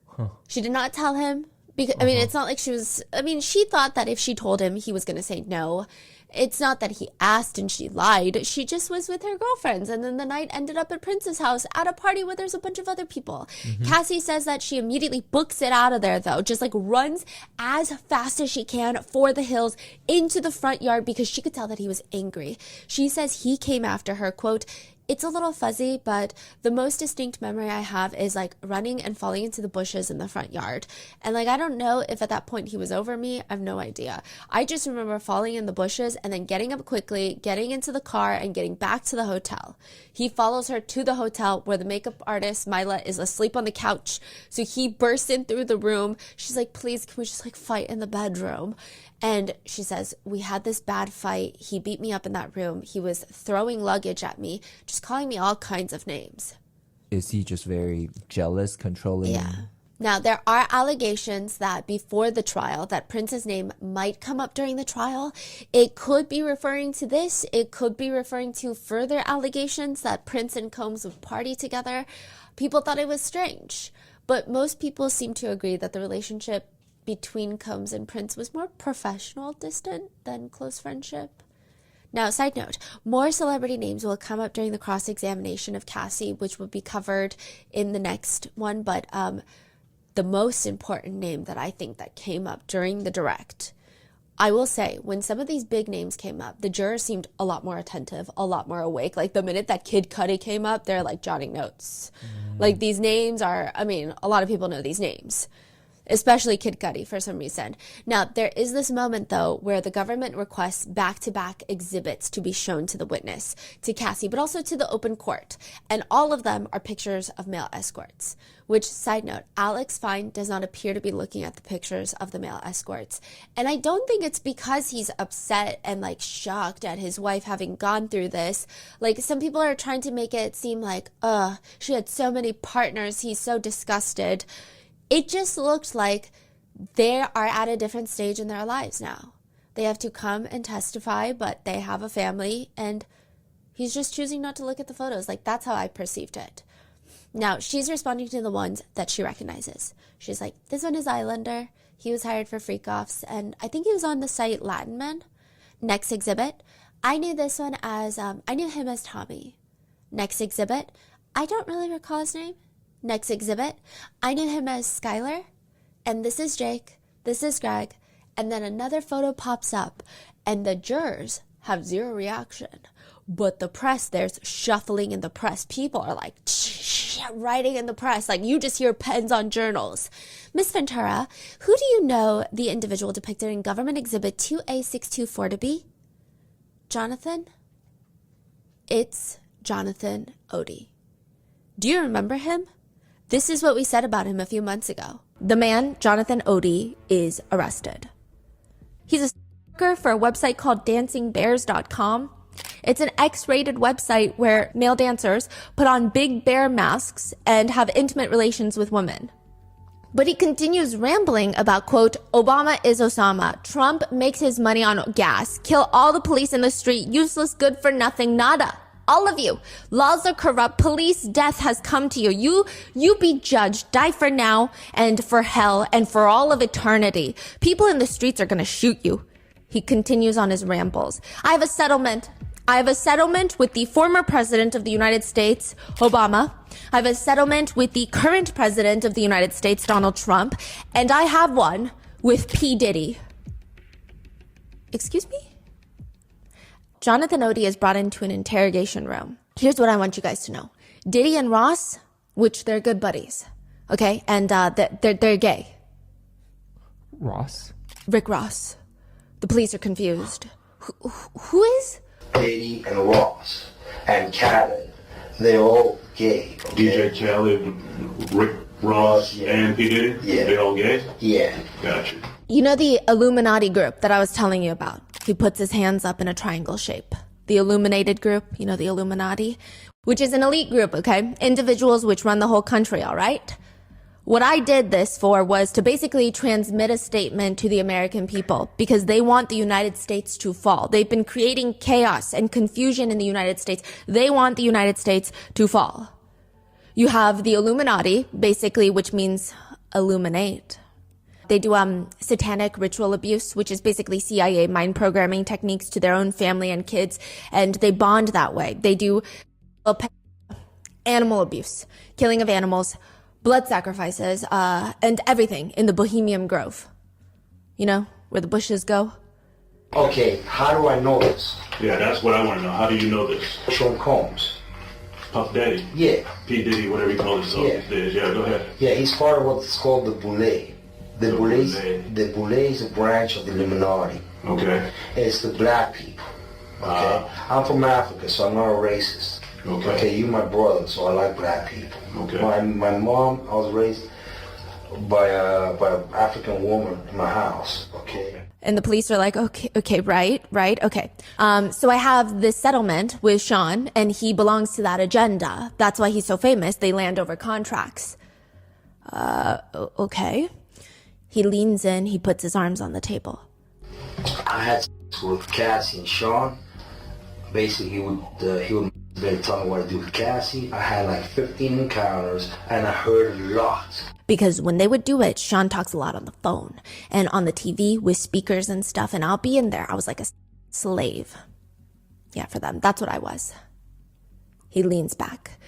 Huh. She did not tell him. Because, I mean, it's not like she was... I mean, she thought that if she told him, he was going to say no. It's not that he asked and she lied. She just was with her girlfriends. And then the night ended up at Prince's house at a party where there's a bunch of other people. Mm-hmm. Cassie says that she immediately books it out of there, though. Just like runs as fast as she can for the hills into the front yard because she could tell that he was angry. She says he came after her, quote, it's a little fuzzy, but the most distinct memory I have is like running and falling into the bushes in the front yard. And like, I don't know if at that point he was over me. I have no idea. I just remember falling in the bushes and then getting up quickly, getting into the car and getting back to the hotel. He follows her to the hotel where the makeup artist, Myla, is asleep on the couch. So he bursts in through the room. She's like, please, can we just like fight in the bedroom? And she says, we had this bad fight. He beat me up in that room. He was throwing luggage at me, just calling me all kinds of names. Is he just very jealous, controlling? Yeah. Now, there are allegations that before the trial, that Prince's name might come up during the trial. It could be referring to this. It could be referring to further allegations that Prince and Combs would party together. People thought it was strange. But most people seem to agree that the relationship between Combs and Prince was more professional, distant than close friendship. Now, side note, more celebrity names will come up during the cross-examination of Cassie, which will be covered in the next one, but the most important name that I think that came up during the direct, I will say, when some of these big names came up, the jurors seemed a lot more attentive, a lot more awake. Like, the minute that Kid Cudi came up, they're, like, jotting notes. Like, these names are, I mean, a lot of people know these names, especially Kid Cudi for some reason. Now, there is this moment, though, where the government requests back-to-back exhibits to be shown to the witness, to Cassie, but also to the open court. And all of them are pictures of male escorts. Which, side note, Alex Fine does not appear to be looking at the pictures of the male escorts. And I don't think it's because he's upset and, like, shocked at his wife having gone through this. Like, some people are trying to make it seem like, she had so many partners, he's so disgusted. It just looked like they are at a different stage in their lives now. They have to come and testify, but they have a family, and He's just choosing not to look at the photos. Like, that's how I perceived it. Now, she's responding to the ones that she recognizes. She's like, this one is Islander. He was hired for freak-offs, and I think he was on the site Latin Men. Next exhibit, I knew this one as, I knew him as Tommy. Next exhibit, I don't really recall his name. Next exhibit, I knew him as Skylar. And this is Jake. This is Greg. And then another photo pops up, and the jurors have zero reaction. But the press, there's shuffling in the press. People are like writing in the press. Like, you just hear pens on journals. Miss Ventura, who do you know the individual depicted in Government Exhibit 2A624 to be? Jonathan? It's Jonathan Odie. Do you remember him? This is what we said about him a few months ago. The man, Jonathan Odie, is arrested. He's a stalker for a website called dancingbears.com. It's an X-rated website where male dancers put on big bear masks and have intimate relations with women. But he continues rambling about, quote, Obama is Osama. Trump makes his money on gas. Kill all the police in the street. Useless, good for nothing, nada. All of you. Laws are corrupt. Police death has come to you. You be judged. Die for now and for hell and for all of eternity. People in the streets are going to shoot you. He continues on his rambles. I have a settlement. I have a settlement with the former president of the United States, Obama. I have a settlement with the current president of the United States, Donald Trump. And I have one with P. Diddy. Excuse me? Jonathan Odie is brought into an interrogation room. Here's what I want you guys to know. Diddy and Ross, which they're good buddies, okay? And they're gay. Ross? Rick Ross. The police are confused. Who is? Diddy and Ross and Khaled. They're all gay. Okay? DJ Khaled, Rick Ross, yeah. and P. Diddy? Yeah. They all gay? Yeah. Gotcha. You know the Illuminati group that I was telling you about? He puts his hands up in a triangle shape. The Illuminated group, you know, the Illuminati, which is an elite group, okay? Individuals which run the whole country, all right? What I did this for was to basically transmit a statement to the American people because they want the United States to fall. They've been creating chaos and confusion in the United States. They want the United States to fall. You have the Illuminati, basically, which means illuminate. They do satanic ritual abuse, which is basically CIA mind programming techniques to their own family and kids, and they bond that way. They do animal abuse, killing of animals, blood sacrifices, and everything in the Bohemian Grove. You know, where the bushes go. Okay, how do I know this? Yeah, that's what I want to know. How do you know this? Sean Combs. Puff Daddy? Yeah. P. Diddy, whatever you call himself Yeah. these days. Yeah, go ahead. Yeah, he's part of what's called the Boule. The Boule is a branch of the Illuminati. Okay. It's the black people. Okay? I'm from Africa, so I'm not a racist. Okay. You're my brother, so I like black people. Okay. My mom, I was raised by an African woman in my house. Okay. And the police are like, okay, right, okay. So I have this settlement with Sean, and he belongs to that agenda. That's why he's so famous. They land over contracts. Okay. He leans in, he puts his arms on the table. I had sex with Cassie and Sean. Basically, he would tell me what to do with Cassie. I had like 15 encounters, and I heard a lot. Because when they would do it, Sean talks a lot on the phone and on the TV with speakers and stuff, and I'll be in there. I was like a slave. Yeah, for them. That's what I was. He leans back.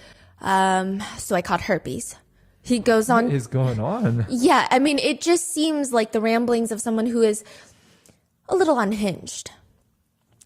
So I caught herpes. He goes on. What is going on? Yeah, I mean, it just seems like the ramblings of someone who is a little unhinged.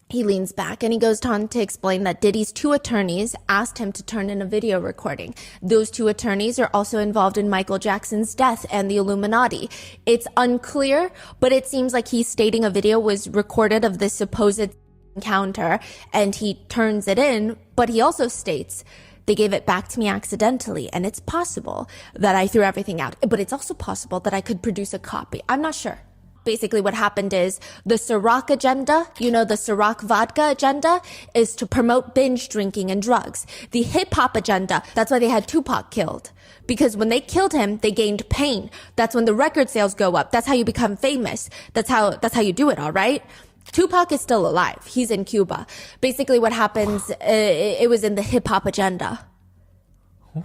He leans back and he goes on to explain that Diddy's 2 attorneys asked him to turn in a video recording. Those 2 attorneys are also involved in Michael Jackson's death and the Illuminati. It's unclear, but it seems like he's stating a video was recorded of this supposed encounter and he turns it in, but he also states, they gave it back to me accidentally, and it's possible that I threw everything out. But it's also possible that I could produce a copy. I'm not sure. Basically, what happened is the Ciroc agenda, you know, the Ciroc vodka agenda, is to promote binge drinking and drugs. The hip-hop agenda, that's why they had Tupac killed. Because when they killed him, they gained pain. That's when the record sales go up. That's how you become famous. That's how you do it, all right? Tupac is still alive. He's in Cuba. Basically what happens, it was in the hip-hop agenda.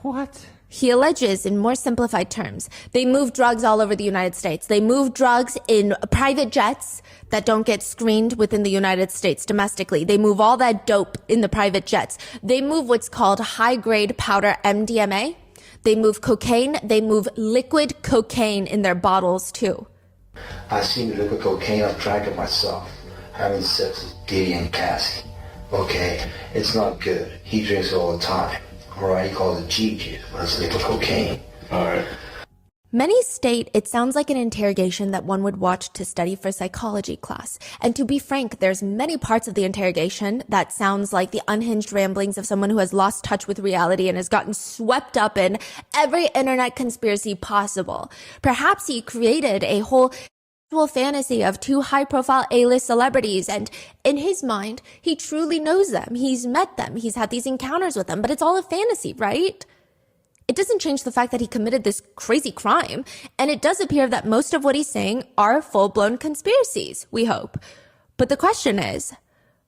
What? He alleges, in more simplified terms, they move drugs all over the United States. They move drugs in private jets that don't get screened within the United States domestically. They move all that dope in the private jets. They move what's called high-grade powder MDMA. They move cocaine. They move liquid cocaine in their bottles, too. I seen the liquid cocaine. I've drank it myself. Having sex with Diddy and Cassie. Okay? It's not good. He drinks it all the time. Alright, he calls it G-Juice, but it's liquid cocaine. Alright. Many state it sounds like an interrogation that one would watch to study for psychology class. And to be frank, there's many parts of the interrogation that sounds like the unhinged ramblings of someone who has lost touch with reality and has gotten swept up in every internet conspiracy possible. Perhaps he created a whole fantasy of two high-profile A-list celebrities, and in his mind, he truly knows them. He's met them. He's had these encounters with them, but it's all a fantasy, right? It doesn't change the fact that he committed this crazy crime, and it does appear that most of what he's saying are full-blown conspiracies, we hope. But the question is,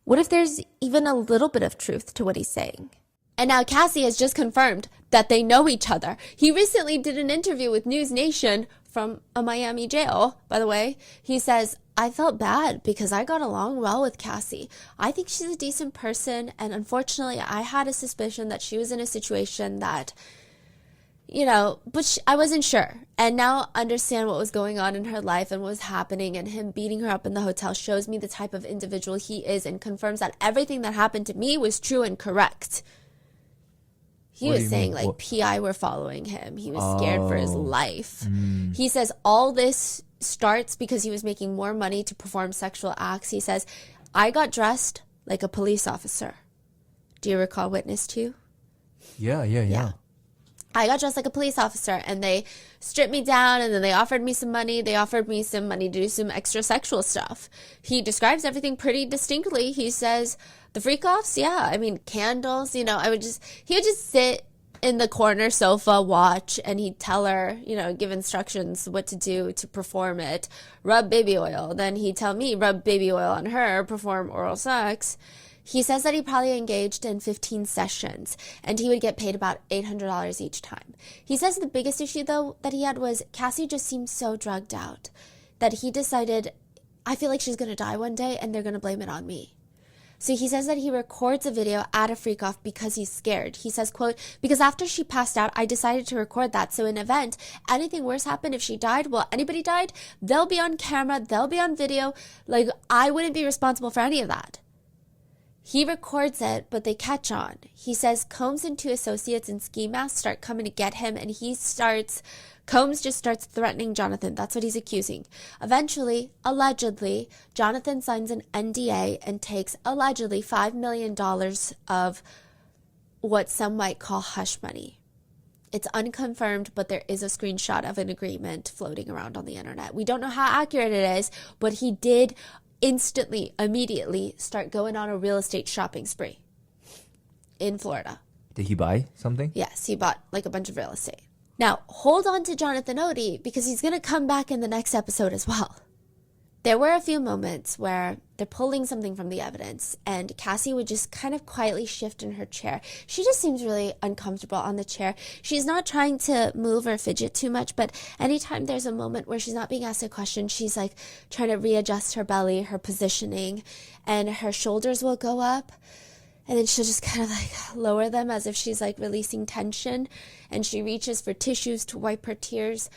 what if there's even a little bit of truth to what he's saying? And now Cassie has just confirmed that they know each other. He recently did an interview with News Nation from a Miami jail, by the way. He says, I felt bad because I got along well with Cassie. I think she's a decent person, and unfortunately, I had a suspicion that she was in a situation that, but I wasn't sure. And now understand what was going on in her life and what was happening, and him beating her up in the hotel shows me the type of individual he is and confirms that everything that happened to me was true and correct. He was saying like PI were following him. He was scared for his life. He says all this starts because he was making more money to perform sexual acts. He says, I got dressed like a police officer. Do you recall Witness 2? Yeah. I got dressed like a police officer, and they stripped me down, and then they offered me some money. They offered me some money to do some extra sexual stuff. He describes everything pretty distinctly. He says, the freak-offs, candles, he would just sit in the corner sofa, watch, and he'd tell her, give instructions what to do to perform it. Rub baby oil. Then he'd tell me, rub baby oil on her, perform oral sex. He says that he probably engaged in 15 sessions, and he would get paid about $800 each time. He says the biggest issue, though, that he had was Cassie just seemed so drugged out that he decided, I feel like she's going to die one day, and they're going to blame it on me. So he says that he records a video at a freak-off because he's scared. He says, quote, because after she passed out, I decided to record that. So in an event, anything worse happened if she died, anybody died, they'll be on camera, they'll be on video. Like, I wouldn't be responsible for any of that. He records it, but they catch on. He says Combs and two associates in ski masks start coming to get him, and Combs just starts threatening Jonathan. That's what he's accusing. Eventually, allegedly, Jonathan signs an NDA and takes allegedly $5 million of what some might call hush money. It's unconfirmed, but there is a screenshot of an agreement floating around on the internet. We don't know how accurate it is, but he did immediately start going on a real estate shopping spree in Florida. Did he buy something? Yes, he bought like a bunch of real estate. Now, hold on to Jonathan Odie because he's going to come back in the next episode as well. There were a few moments where they're pulling something from the evidence and Cassie would just kind of quietly shift in her chair. She just seems really uncomfortable on the chair. She's not trying to move or fidget too much, but anytime there's a moment where she's not being asked a question, she's like trying to readjust her belly, her positioning, and her shoulders will go up. And then she'll just kind of like lower them as if she's like releasing tension. And she reaches for tissues to wipe her tears.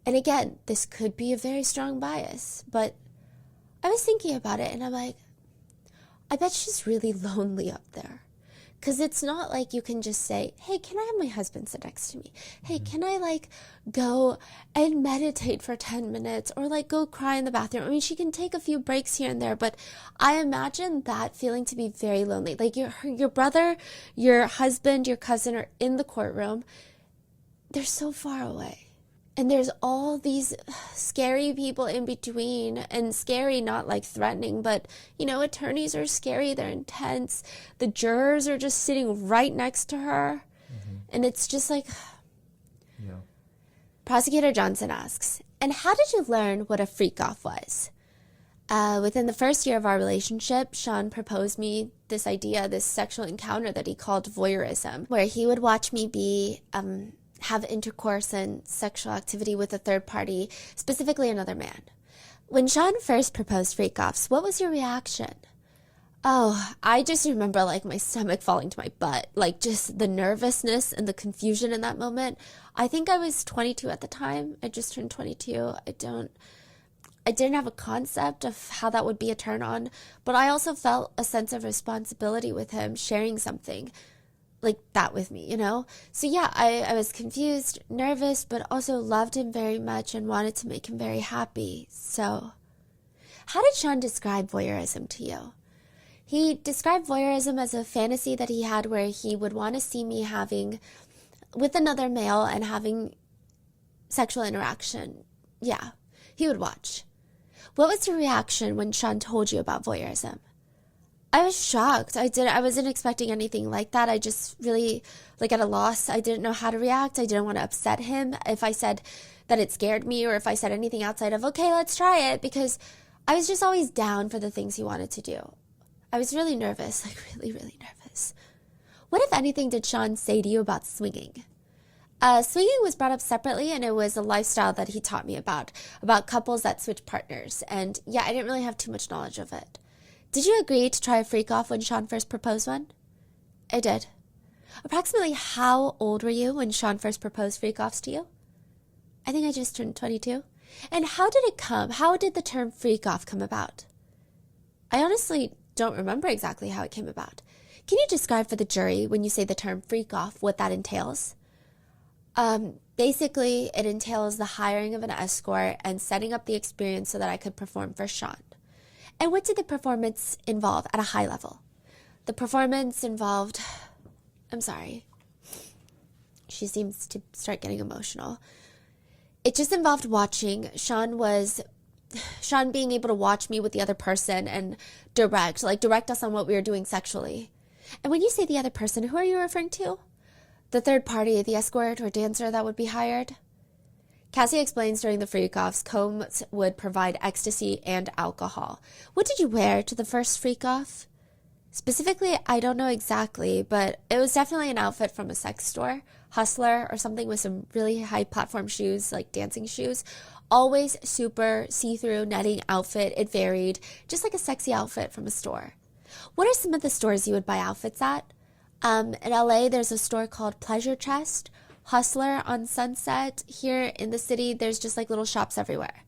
And again, this could be a very strong bias, but I was thinking about it and I'm like, I bet she's really lonely up there. Because it's not like you can just say, hey, can I have my husband sit next to me? Hey, can I like go and meditate for 10 minutes or like go cry in the bathroom? I mean, she can take a few breaks here and there, but I imagine that feeling to be very lonely. Like your brother, your husband, your cousin are in the courtroom. They're so far away. And there's all these scary people in between, and scary, not like threatening, but, attorneys are scary. They're intense. The jurors are just sitting right next to her. Mm-hmm. And it's just like, yeah. Prosecutor Johnson asks, and how did you learn what a freak-off was? Within the first year of our relationship, Sean proposed me this idea, this sexual encounter that he called voyeurism, where he would watch me have intercourse and sexual activity with a third party, specifically another man. When Sean first proposed freak-offs, what was your reaction? Oh, I just remember like my stomach falling to my butt, like just the nervousness and the confusion in that moment. I think I was 22 at the time. I just turned 22. I didn't have a concept of how that would be a turn on, but I also felt a sense of responsibility with him sharing something like that with me, you know? So yeah, I was confused, nervous, but also loved him very much and wanted to make him very happy. So how did Sean describe voyeurism to you? He described voyeurism as a fantasy that he had where he would want to see me having with another male and having sexual interaction. Yeah, he would watch. What was your reaction when Sean told you about voyeurism? I was shocked. I wasn't expecting anything like that. I just really, at a loss. I didn't know how to react. I didn't want to upset him if I said that it scared me or if I said anything outside of, okay, let's try it, because I was just always down for the things he wanted to do. I was really nervous, really, really nervous. What, if anything, did Sean say to you about swinging? Swinging was brought up separately, and it was a lifestyle that he taught me about couples that switch partners. And yeah, I didn't really have too much knowledge of it. Did you agree to try a freak-off when Sean first proposed one? I did. Approximately how old were you when Sean first proposed freak-offs to you? I think I just turned 22. And how did it come? How did the term freak-off come about? I honestly don't remember exactly how it came about. Can you describe for the jury, when you say the term freak-off, what that entails? Basically, it entails the hiring of an escort and setting up the experience so that I could perform for Sean. And what did the performance involve at a high level? The performance involved... I'm sorry. She seems to start getting emotional. It just involved watching. Sean being able to watch me with the other person and direct us on what we were doing sexually. And when you say the other person, who are you referring to? The third party, the escort or dancer that would be hired? Cassie explains during the freak-offs, Combs would provide ecstasy and alcohol. What did you wear to the first freak-off? Specifically, I don't know exactly, but it was definitely an outfit from a sex store, Hustler, or something with some really high platform shoes, like dancing shoes. Always super see-through netting outfit. It varied, just like a sexy outfit from a store. What are some of the stores you would buy outfits at? In LA, there's a store called Pleasure Chest, Hustler on Sunset. Here in the city, there's just like little shops everywhere.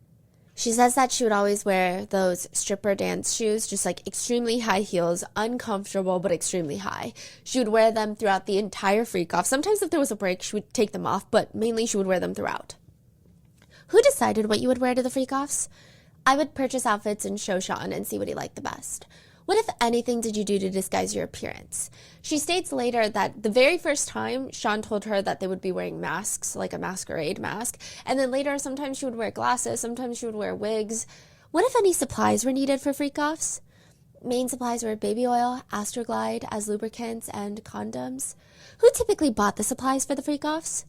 She says that she would always wear those stripper dance shoes, just like extremely high heels, uncomfortable but extremely high. She would wear them throughout the entire freak-off. Sometimes if there was a break, she would take them off, but mainly she would wear them throughout. Who decided what you would wear to the freak-offs? I would purchase outfits and show Sean and see what he liked the best. What, if anything, did you do to disguise your appearance? She states later that the very first time, Sean told her that they would be wearing masks, like a masquerade mask. And then later, sometimes she would wear glasses, sometimes she would wear wigs. What, if any, supplies were needed for freak-offs? Main supplies were baby oil, Astroglide as lubricants, and condoms. Who typically bought the supplies for the freak-offs?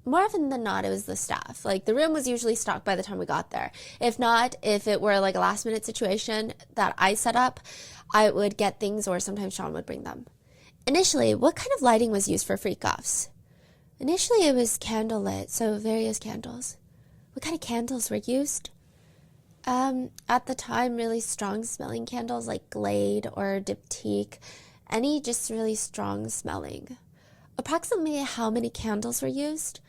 More often than not, it was the staff. The room was usually stocked by the time we got there. If not, if it were like a last-minute situation that I set up, I would get things, or sometimes Sean would bring them. Initially, what kind of lighting was used for freak-offs? Initially, it was candlelit, so various candles. What kind of candles were used? At the time, really strong-smelling candles like Glade or Diptyque. Any just really strong-smelling. Approximately how many candles were used?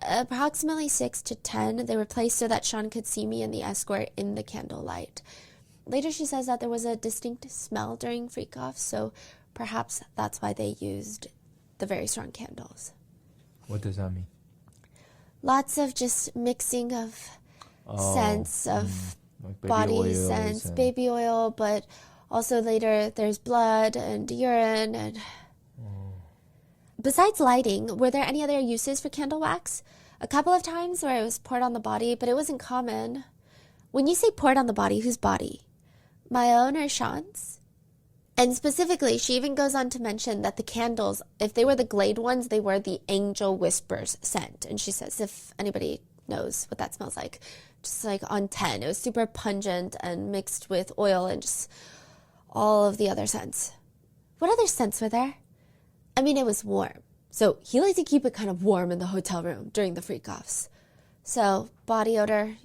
Approximately 6 to 10. They were placed so that Sean could see me and the escort in the candlelight. Later, she says that there was a distinct smell during freak-offs, so perhaps that's why they used the very strong candles. What does that mean? Lots of just mixing of scents of like body scents, baby oil, but also later there's blood and urine and... Besides lighting, were there any other uses for candle wax? A couple of times where it was poured on the body, but it wasn't common. When you say poured on the body, whose body? My own or Sean's? And specifically, she even goes on to mention that the candles, if they were the Glade ones, they were the Angel Whispers scent. And she says, if anybody knows what that smells like, just like on 10. It was super pungent and mixed with oil and just all of the other scents. What other scents were there? I mean, it was warm. So he liked to keep it kind of warm in the hotel room during the freak-offs. So body odor,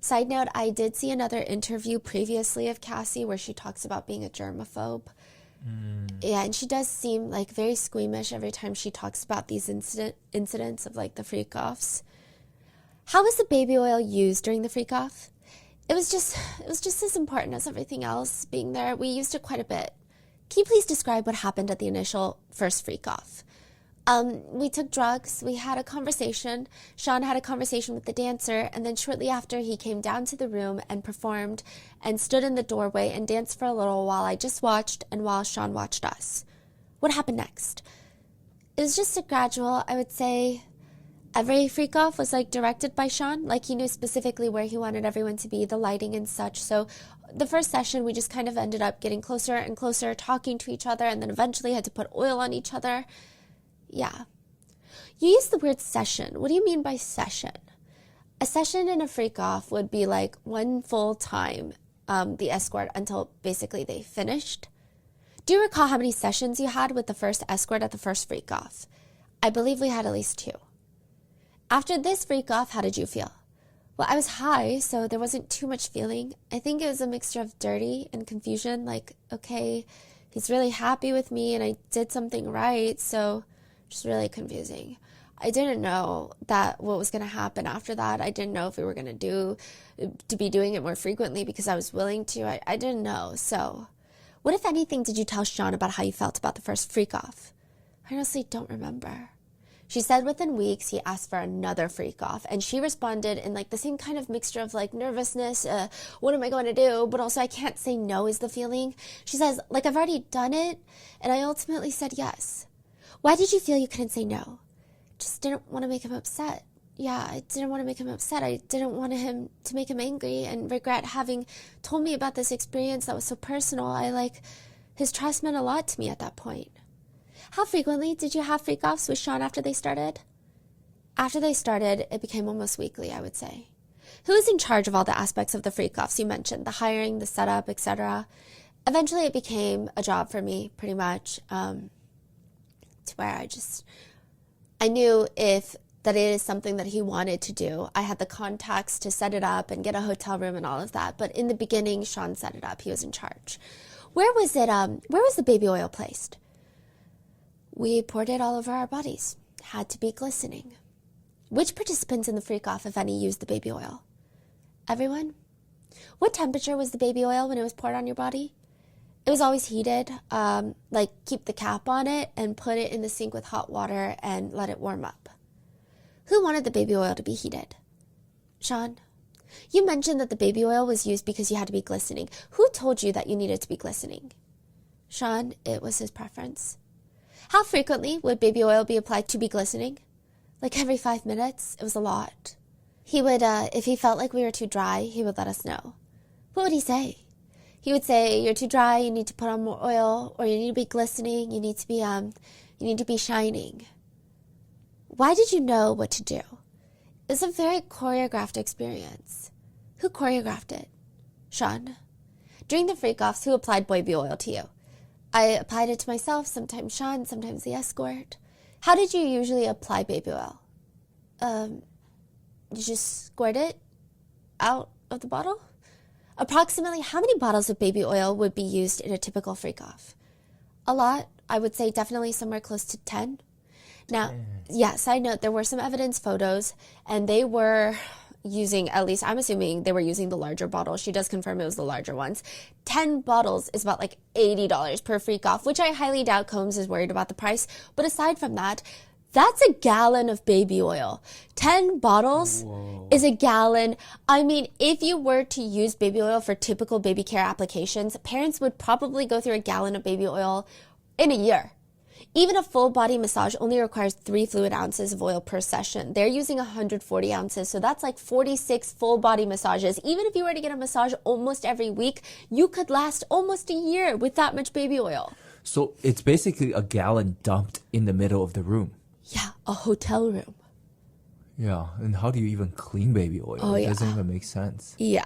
Side note, I did see another interview previously of Cassie where she talks about being a germaphobe. Yeah, and she does seem like very squeamish every time she talks about these incidents of like the freak-offs. How was the baby oil used during the freak-off? It was just as important as everything else being there. We used it quite a bit. Can you please describe what happened at the initial first freak-off? We took drugs, we had a conversation. Sean had a conversation with the dancer, and then shortly after he came down to the room and performed and stood in the doorway and danced for a little while I just watched and while Sean watched us. What happened next? It was just a gradual, I would say, every freak-off was like directed by Sean, like he knew specifically where he wanted everyone to be, the lighting and such. So the first session, we just kind of ended up getting closer and closer, talking to each other, and then eventually had to put oil on each other. Yeah. You use the word session. What do you mean by session? A session in a freak-off would be like one full time, the escort, until basically they finished. Do you recall how many sessions you had with the first escort at the first freak-off? I believe we had at least 2. After this freak-off, how did you feel? Well, I was high, so there wasn't too much feeling. I think it was a mixture of dirty and confusion, like, okay, he's really happy with me and I did something right, so just really confusing. I didn't know that what was going to happen after that. I didn't know if we were going to be doing it more frequently because I was willing to. I didn't know. So what, if anything, did you tell Sean about how you felt about the first freak-off? I honestly don't remember. She said within weeks he asked for another freak-off, and she responded in like the same kind of mixture of like nervousness, what am I going to do? But also I can't say no is the feeling. She says, like, I've already done it, and I ultimately said yes. Why did you feel you couldn't say no? Just didn't want to make him upset. Yeah, I didn't want to make him upset. I didn't want him to make him angry and regret having told me about this experience that was so personal. His trust meant a lot to me at that point. How frequently did you have freak-offs with Sean after they started? After they started, it became almost weekly, I would say. Who was in charge of all the aspects of the freak-offs you mentioned? The hiring, the setup, etc. Eventually it became a job for me, pretty much, to where I knew that it is something that he wanted to do. I had the contacts to set it up and get a hotel room and all of that. But in the beginning, Sean set it up. He was in charge. Where was the baby oil placed? We poured it all over our bodies. Had to be glistening. Which participants in the freak-off, if any, used the baby oil? Everyone? What temperature was the baby oil when it was poured on your body? It was always heated, keep the cap on it and put it in the sink with hot water and let it warm up. Who wanted the baby oil to be heated? Sean, you mentioned that the baby oil was used because you had to be glistening. Who told you that you needed to be glistening? Sean, it was his preference. How frequently would baby oil be applied to be glistening? Like every 5 minutes. It was a lot. He would, if he felt like we were too dry, he would let us know. What would he say? He would say, you're too dry, you need to put on more oil, or you need to be glistening, you need to be shining. Why did you know what to do? It was a very choreographed experience. Who choreographed it? Sean. During the freak-offs, who applied baby oil to you? I applied it to myself, sometimes Sean, sometimes the escort. How did you usually apply baby oil? You just squirt it out of the bottle? Approximately how many bottles of baby oil would be used in a typical freak-off? A lot. I would say definitely somewhere close to 10. Now, side note, there were some evidence photos, and they were using, at least I'm assuming they were using the larger bottles. She does confirm it was the larger ones. 10 bottles is about like $80 per freak-off, which I highly doubt Combs is worried about the price. But aside from that, that's a gallon of baby oil. 10 bottles is a gallon. I mean, if you were to use baby oil for typical baby care applications, parents would probably go through a gallon of baby oil in a year. Even a full body massage only requires 3 fluid ounces of oil per session. They're using 140 ounces, so that's like 46 full body massages. Even if you were to get a massage almost every week, you could last almost a year with that much baby oil. So it's basically a gallon dumped in the middle of the room. Yeah, a hotel room. Yeah, and how do you even clean baby oil? Oh, It yeah. doesn't even make sense. Yeah.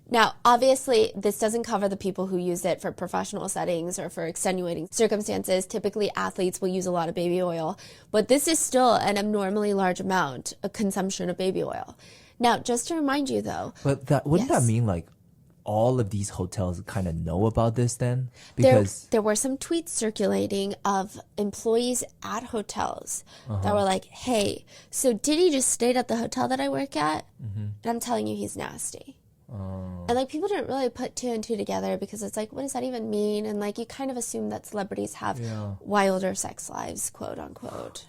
Now, obviously, this doesn't cover the people who use it for professional settings or for extenuating circumstances. Typically, athletes will use a lot of baby oil, but this is still an abnormally large amount of consumption of baby oil. Now, just to remind you, though. But that wouldn't Yes. that mean like all of these hotels kind of know about this then? There, Because there were some tweets circulating of employees at hotels that were like, hey, so Diddy just stayed at the hotel that I work at, and I'm telling you he's nasty. And like people didn't really put two and two together because it's like, what does that even mean? And like you kind of assume that celebrities have wilder sex lives, quote unquote.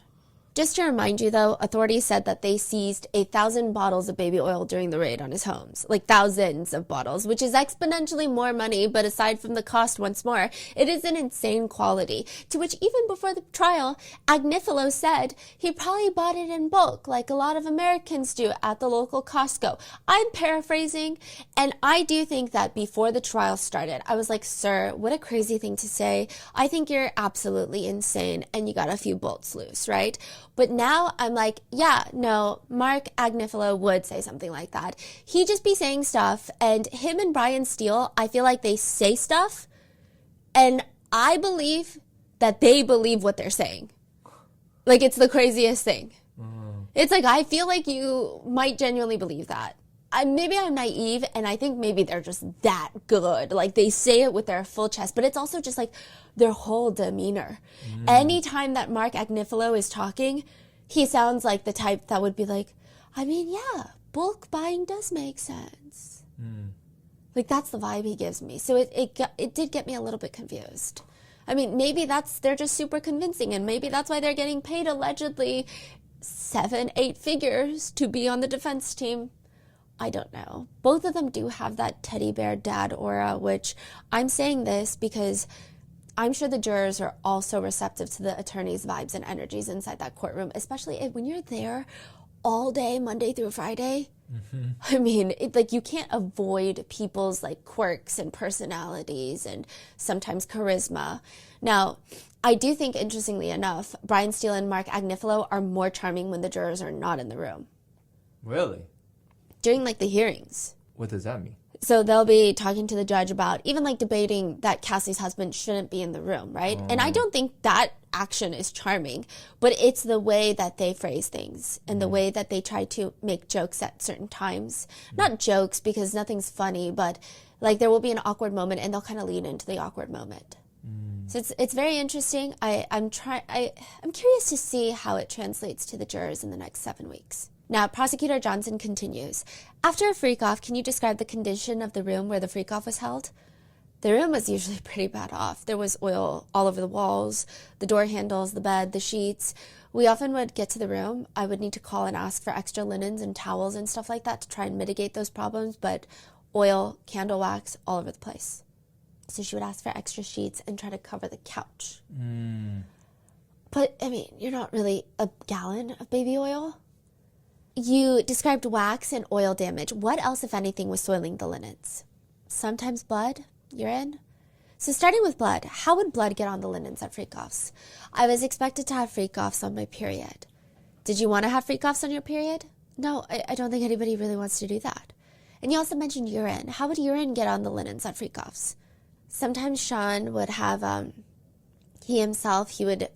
Just to remind you, though, authorities said that they seized 1,000 bottles of baby oil during the raid on his homes. Like thousands of bottles, which is exponentially more money. But aside from the cost, once more, it is an insane quality. To which even before the trial, Agnifilo said he probably bought it in bulk, like a lot of Americans do at the local Costco. I'm paraphrasing, and I do think that before the trial started, I was like, sir, what a crazy thing to say. I think you're absolutely insane, and you got a few bolts loose, right? But now I'm like, yeah, no, Mark Agnifilo would say something like that. He'd just be saying stuff, and him and Brian Steele, I feel like they say stuff, and I believe that they believe what they're saying. Like, it's the craziest thing. It's like, I feel like you might genuinely believe that. Maybe I'm naive, and I think maybe they're just that good. Like, they say it with their full chest, but it's also just like their whole demeanor. Anytime that Mark Agnifilo is talking, he sounds like the type that would be like, I mean, yeah, bulk buying does make sense. Like, that's the vibe he gives me. So it did get me a little bit confused. I mean, maybe they're just super convincing, and maybe that's why they're getting paid allegedly 7-8 figures to be on the defense team. I don't know. Both of them do have that teddy bear dad aura, which I'm saying this because I'm sure the jurors are also receptive to the attorney's vibes and energies inside that courtroom, especially when you're there all day, Monday through Friday. I mean, like you can't avoid people's like quirks and personalities and sometimes charisma. Now, I do think, interestingly enough, Brian Steele and Mark Agnifilo are more charming when the jurors are not in the room. really, During like the hearings. what does that mean? So they'll be talking to the judge about even like debating that Cassie's husband shouldn't be in the room, right? And I don't think that action is charming, but it's the way that they phrase things and the way that they try to make jokes at certain times. Not jokes because nothing's funny, but like there will be an awkward moment and they'll kind of lean into the awkward moment. So it's very interesting. I'm curious to see how it translates to the jurors in the next 7 weeks. Now, Prosecutor Johnson continues. After a freak-off, can you describe the condition of the room where the freak-off was held? The room was usually pretty bad off. There was oil all over the walls, the door handles, the bed, the sheets. We often would get to the room. I would need to call and ask for extra linens and towels and stuff like that to try and mitigate those problems, but oil, candle wax, all over the place. So she would ask for extra sheets and try to cover the couch. But, I mean, you're not really a gallon of baby oil. You described wax and oil damage. What else, if anything, was soiling the linens? Sometimes blood, urine. So starting with blood, how would blood get on the linens at freak-offs? I was expected to have freak-offs on my period. Did you want to have freak-offs on your period? No, I don't think anybody really wants to do that. And you also mentioned urine. How would urine get on the linens at freak-offs? Sometimes Sean would have, he would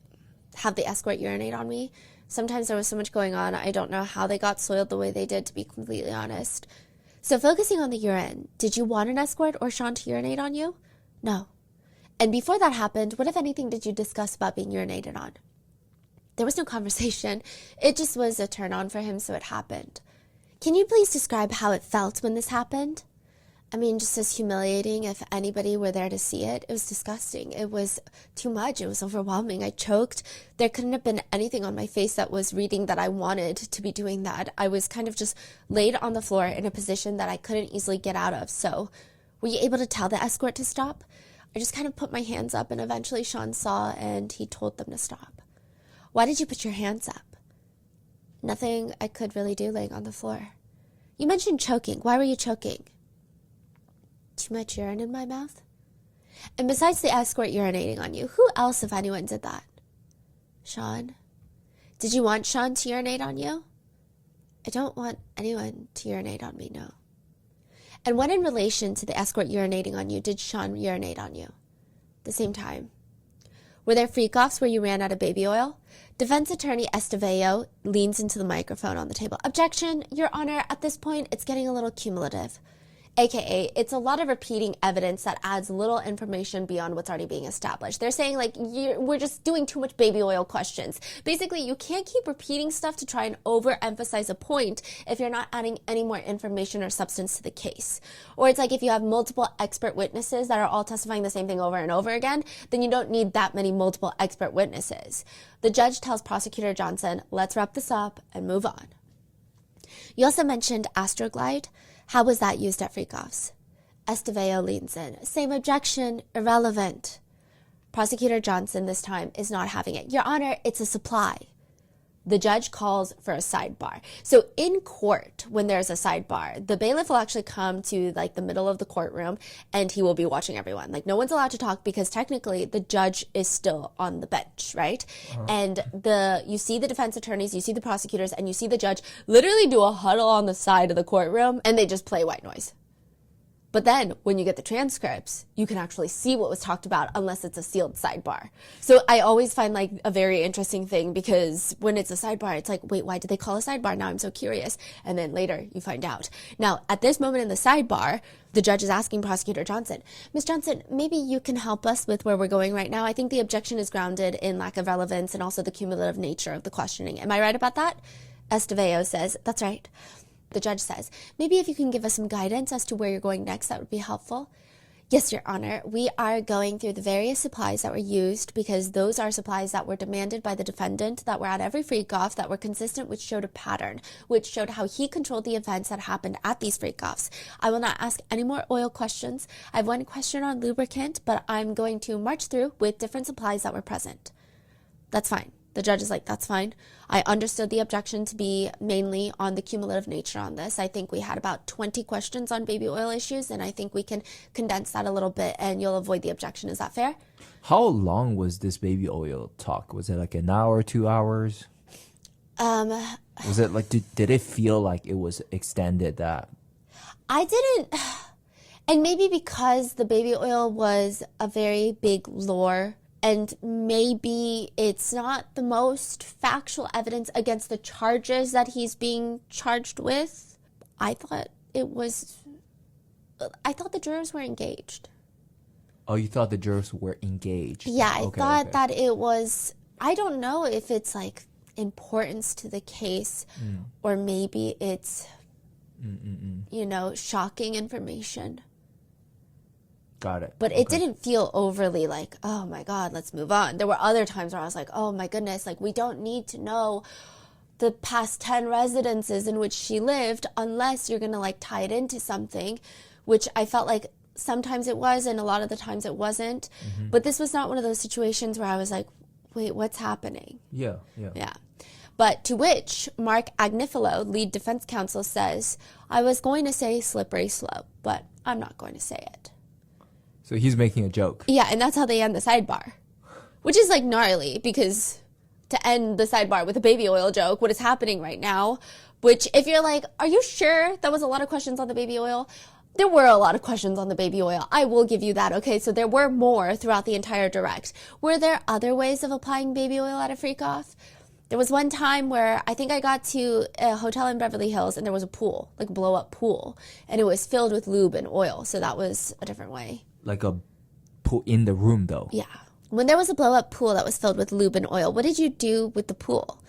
have the escort urinate on me. Sometimes there was so much going on, I don't know how they got soiled the way they did, to be completely honest. So focusing on the urine, did you want an escort or Sean to urinate on you? No. And before that happened, what, if anything, did you discuss about being urinated on? There was no conversation. It just was a turn on for him, so it happened. Can you please describe how it felt when this happened? I mean, just as humiliating if anybody were there to see it. It was disgusting. It was too much. It was overwhelming. I choked. There couldn't have been anything on my face that was reading that I wanted to be doing that. I was kind of just laid on the floor in a position that I couldn't easily get out of. So were you able to tell the escort to stop? I just kind of put my hands up, and eventually Sean saw and he told them to stop. Why did you put your hands up? Nothing I could really do laying on the floor. You mentioned choking. Why were you choking? Too much urine in my mouth? And besides the escort urinating on you, who else, if anyone, did that? Sean? Did you want Sean to urinate on you? I don't want anyone to urinate on me, no. And when in relation to the escort urinating on you, did Sean urinate on you? The same time. Were there freak-offs where you ran out of baby oil? Defense attorney Estevao leans into the microphone on the table. Objection, Your Honor, at this point, it's getting a little cumulative. AKA, it's a lot of repeating evidence that adds little information beyond what's already being established. They're saying, like, we're just doing too much baby oil questions. Basically, you can't keep repeating stuff to try and overemphasize a point if you're not adding any more information or substance to the case. Or it's like if you have multiple expert witnesses that are all testifying the same thing over and over again, then you don't need that many multiple expert witnesses. The judge tells Prosecutor Johnson, let's wrap this up and move on. You also mentioned Astroglide. How was that used at freak-offs? Estevao leans in. Same objection, irrelevant. Prosecutor Johnson this time is not having it. Your Honor, it's a supply. The judge calls for a sidebar. So in court, when there's a sidebar, the bailiff will actually come to like the middle of the courtroom and he will be watching everyone. Like no one's allowed to talk because technically the judge is still on the bench, right? And you see the defense attorneys, you see the prosecutors, and you see the judge literally do a huddle on the side of the courtroom and they just play white noise. But then when you get the transcripts, you can actually see what was talked about unless it's a sealed sidebar. So I always find like a very interesting thing because when it's a sidebar, it's like, wait, why did they call a sidebar? Now I'm so curious. And then later you find out. Now, at this moment in the sidebar, the judge is asking Prosecutor Johnson, Ms. Johnson, maybe you can help us with where we're going right now. I think the objection is grounded in lack of relevance and also the cumulative nature of the questioning. Am I right about that? Estevao says, that's right. The judge says, maybe if you can give us some guidance as to where you're going next, that would be helpful. Yes, Your Honor, we are going through the various supplies that were used because those are supplies that were demanded by the defendant, that were at every freak-off, that were consistent, which showed a pattern, which showed how he controlled the events that happened at these freak-offs. I will not ask any more oil questions. I have one question on lubricant, but I'm going to march through with different supplies that were present. That's fine. The judge is like, that's fine. I understood the objection to be mainly on the cumulative nature on this. I think we had about 20 questions on baby oil issues, and I think we can condense that a little bit, and you'll avoid the objection. Is that fair? How long was this baby oil talk? Was it like an hour, 2 hours? Was it like, did it feel like it was extended that? I didn't, and maybe because the baby oil was a very big lore, and maybe it's not the most factual evidence against the charges that he's being charged with. I thought the jurors were engaged. Oh, you thought the jurors were engaged? Yeah, I thought that it was, I don't know if it's like importance to the case or maybe it's, shocking information. Got it. But it didn't feel overly like, oh my God, let's move on. There were other times where I was like, oh my goodness, like we don't need to know the past 10 residences in which she lived unless you're going to like tie it into something, which I felt like sometimes it was and a lot of the times it wasn't. But this was not one of those situations where I was like, wait, what's happening? Yeah. But to which Mark Agnifilo, lead defense counsel, says, I was going to say slippery slope, but I'm not going to say it. So he's making a joke. Yeah, and that's how they end the sidebar, which is like gnarly because to end the sidebar with a baby oil joke, what is happening right now, which if you're like, are you sure that was a lot of questions on the baby oil? There were a lot of questions on the baby oil. I will give you that, okay? So there were more throughout the entire direct. Were there other ways of applying baby oil at a freak-off? There was one time where I think I got to a hotel in Beverly Hills and there was a pool, like a blow-up pool, and it was filled with lube and oil, so that was a different way. Like a pool in the room, though? Yeah. When there was a blow-up pool that was filled with lube and oil, what did you do with the pool?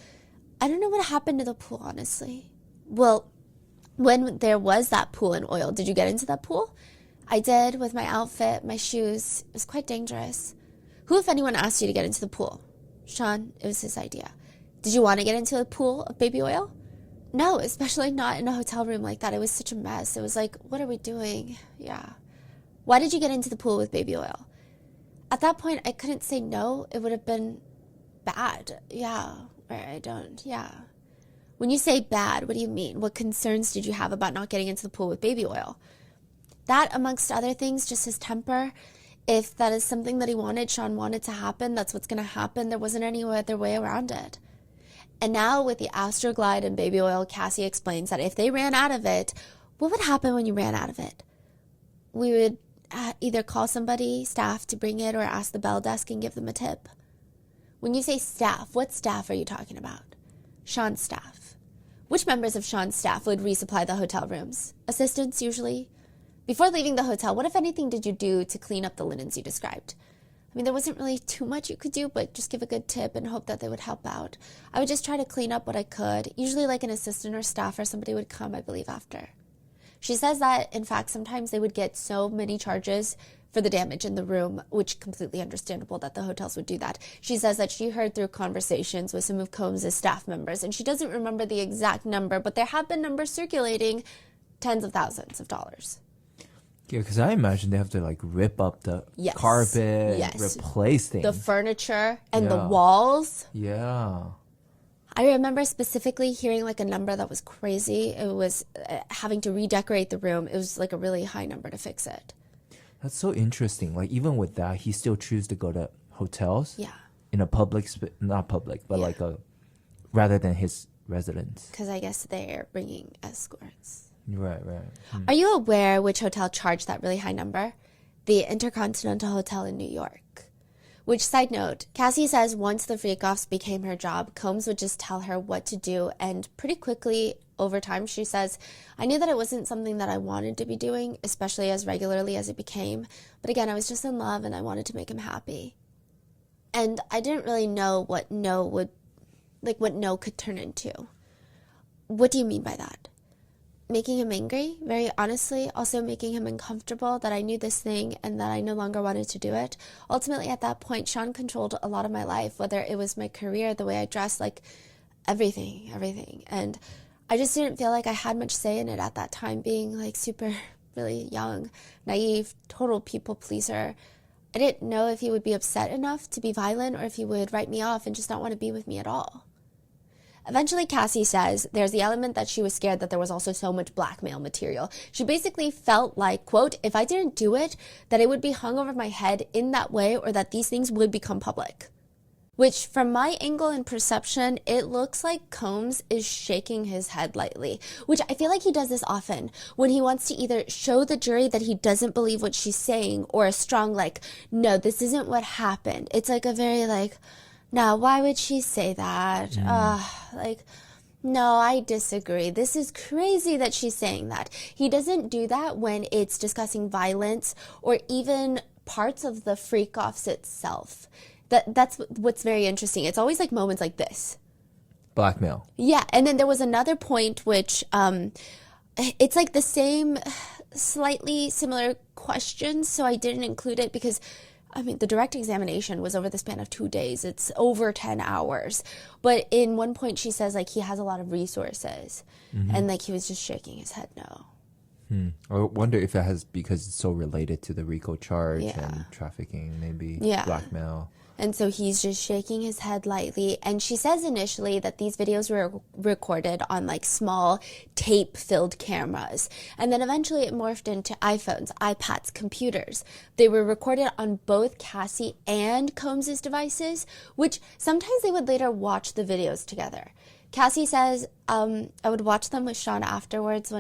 I don't know what happened to the pool, honestly. Well, when there was that pool and oil, did you get into that pool? I did with my outfit, my shoes. It was quite dangerous. Who, if anyone, asked you to get into the pool? Sean, it was his idea. Did you want to get into a pool of baby oil? No, especially not in a hotel room like that. It was such a mess. It was like, what are we doing? Yeah. Why did you get into the pool with baby oil? At that point, I couldn't say no. It would have been bad. Yeah. Yeah. When you say bad, what do you mean? What concerns did you have about not getting into the pool with baby oil? That, amongst other things, just his temper. If that is something that he wanted, Sean wanted to happen, that's what's going to happen. There wasn't any other way around it. And now with the Astroglide and baby oil, Cassie explains that if they ran out of it, what would happen when you ran out of it? We would either call somebody, staff, to bring it or ask the bell desk and give them a tip. When you say staff, what staff are you talking about? Sean's staff. Which members of Sean's staff would resupply the hotel rooms? Assistants, usually? Before leaving the hotel, what, if anything, did you do to clean up the linens you described? I mean, there wasn't really too much you could do, but just give a good tip and hope that they would help out. I would just try to clean up what I could. Usually like an assistant or staff or somebody would come, I believe, after. She says that, in fact, sometimes they would get so many charges for the damage in the room, which completely understandable that the hotels would do that. She says that she heard through conversations with some of Combs' staff members, and she doesn't remember the exact number, but there have been numbers circulating, tens of thousands of dollars. Yeah, because I imagine they have to like rip up the carpet, replace things. The furniture and the walls. Yeah. I remember specifically hearing like a number that was crazy. It was having to redecorate the room. It was like a really high number to fix it. That's so interesting. Like even with that, he still chooses to go to hotels. Yeah. In a public, not public, but like rather than his residence. Because I guess they're bringing escorts. Right. Are you aware which hotel charged that really high number? The Intercontinental Hotel in New York. Which, side note, Cassie says once the freak-offs became her job, Combs would just tell her what to do, and pretty quickly, over time, she says, I knew that it wasn't something that I wanted to be doing, especially as regularly as it became, but again, I was just in love and I wanted to make him happy. And I didn't really know what no could turn into. What do you mean by that? Making him angry, very honestly, also making him uncomfortable that I knew this thing and that I no longer wanted to do it. Ultimately, at that point, Sean controlled a lot of my life, whether it was my career, the way I dressed, like everything. And I just didn't feel like I had much say in it at that time, being like super, really young, naive, total people pleaser. I didn't know if he would be upset enough to be violent or if he would write me off and just not want to be with me at all. Eventually, Cassie says there's the element that she was scared that there was also so much blackmail material. She basically felt like, quote, if I didn't do it, that it would be hung over my head in that way or that these things would become public. Which, from my angle and perception, it looks like Combs is shaking his head lightly, which I feel like he does this often when he wants to either show the jury that he doesn't believe what she's saying or a strong, like, no, this isn't what happened. It's like a very, like, no, why would she say that? No, I disagree. This is crazy that she's saying that. He doesn't do that when it's discussing violence or even parts of the freak-offs itself. That's what's very interesting. It's always like moments like this. Blackmail. Yeah, and then there was another point which it's like the same, slightly similar questions, so I didn't include it because I mean, the direct examination was over the span of 2 days. It's over 10 hours. But in one point, she says, like, he has a lot of resources. Mm-hmm. And, like, he was just shaking his head no. I wonder if that has, because it's so related to the RICO charge and trafficking, maybe blackmail. And so he's just shaking his head lightly. And she says initially that these videos were recorded on like small tape-filled cameras. And then eventually it morphed into iPhones, iPads, computers. They were recorded on both Cassie and Combs' devices, which sometimes they would later watch the videos together. Cassie says, I would watch them with Sean afterwards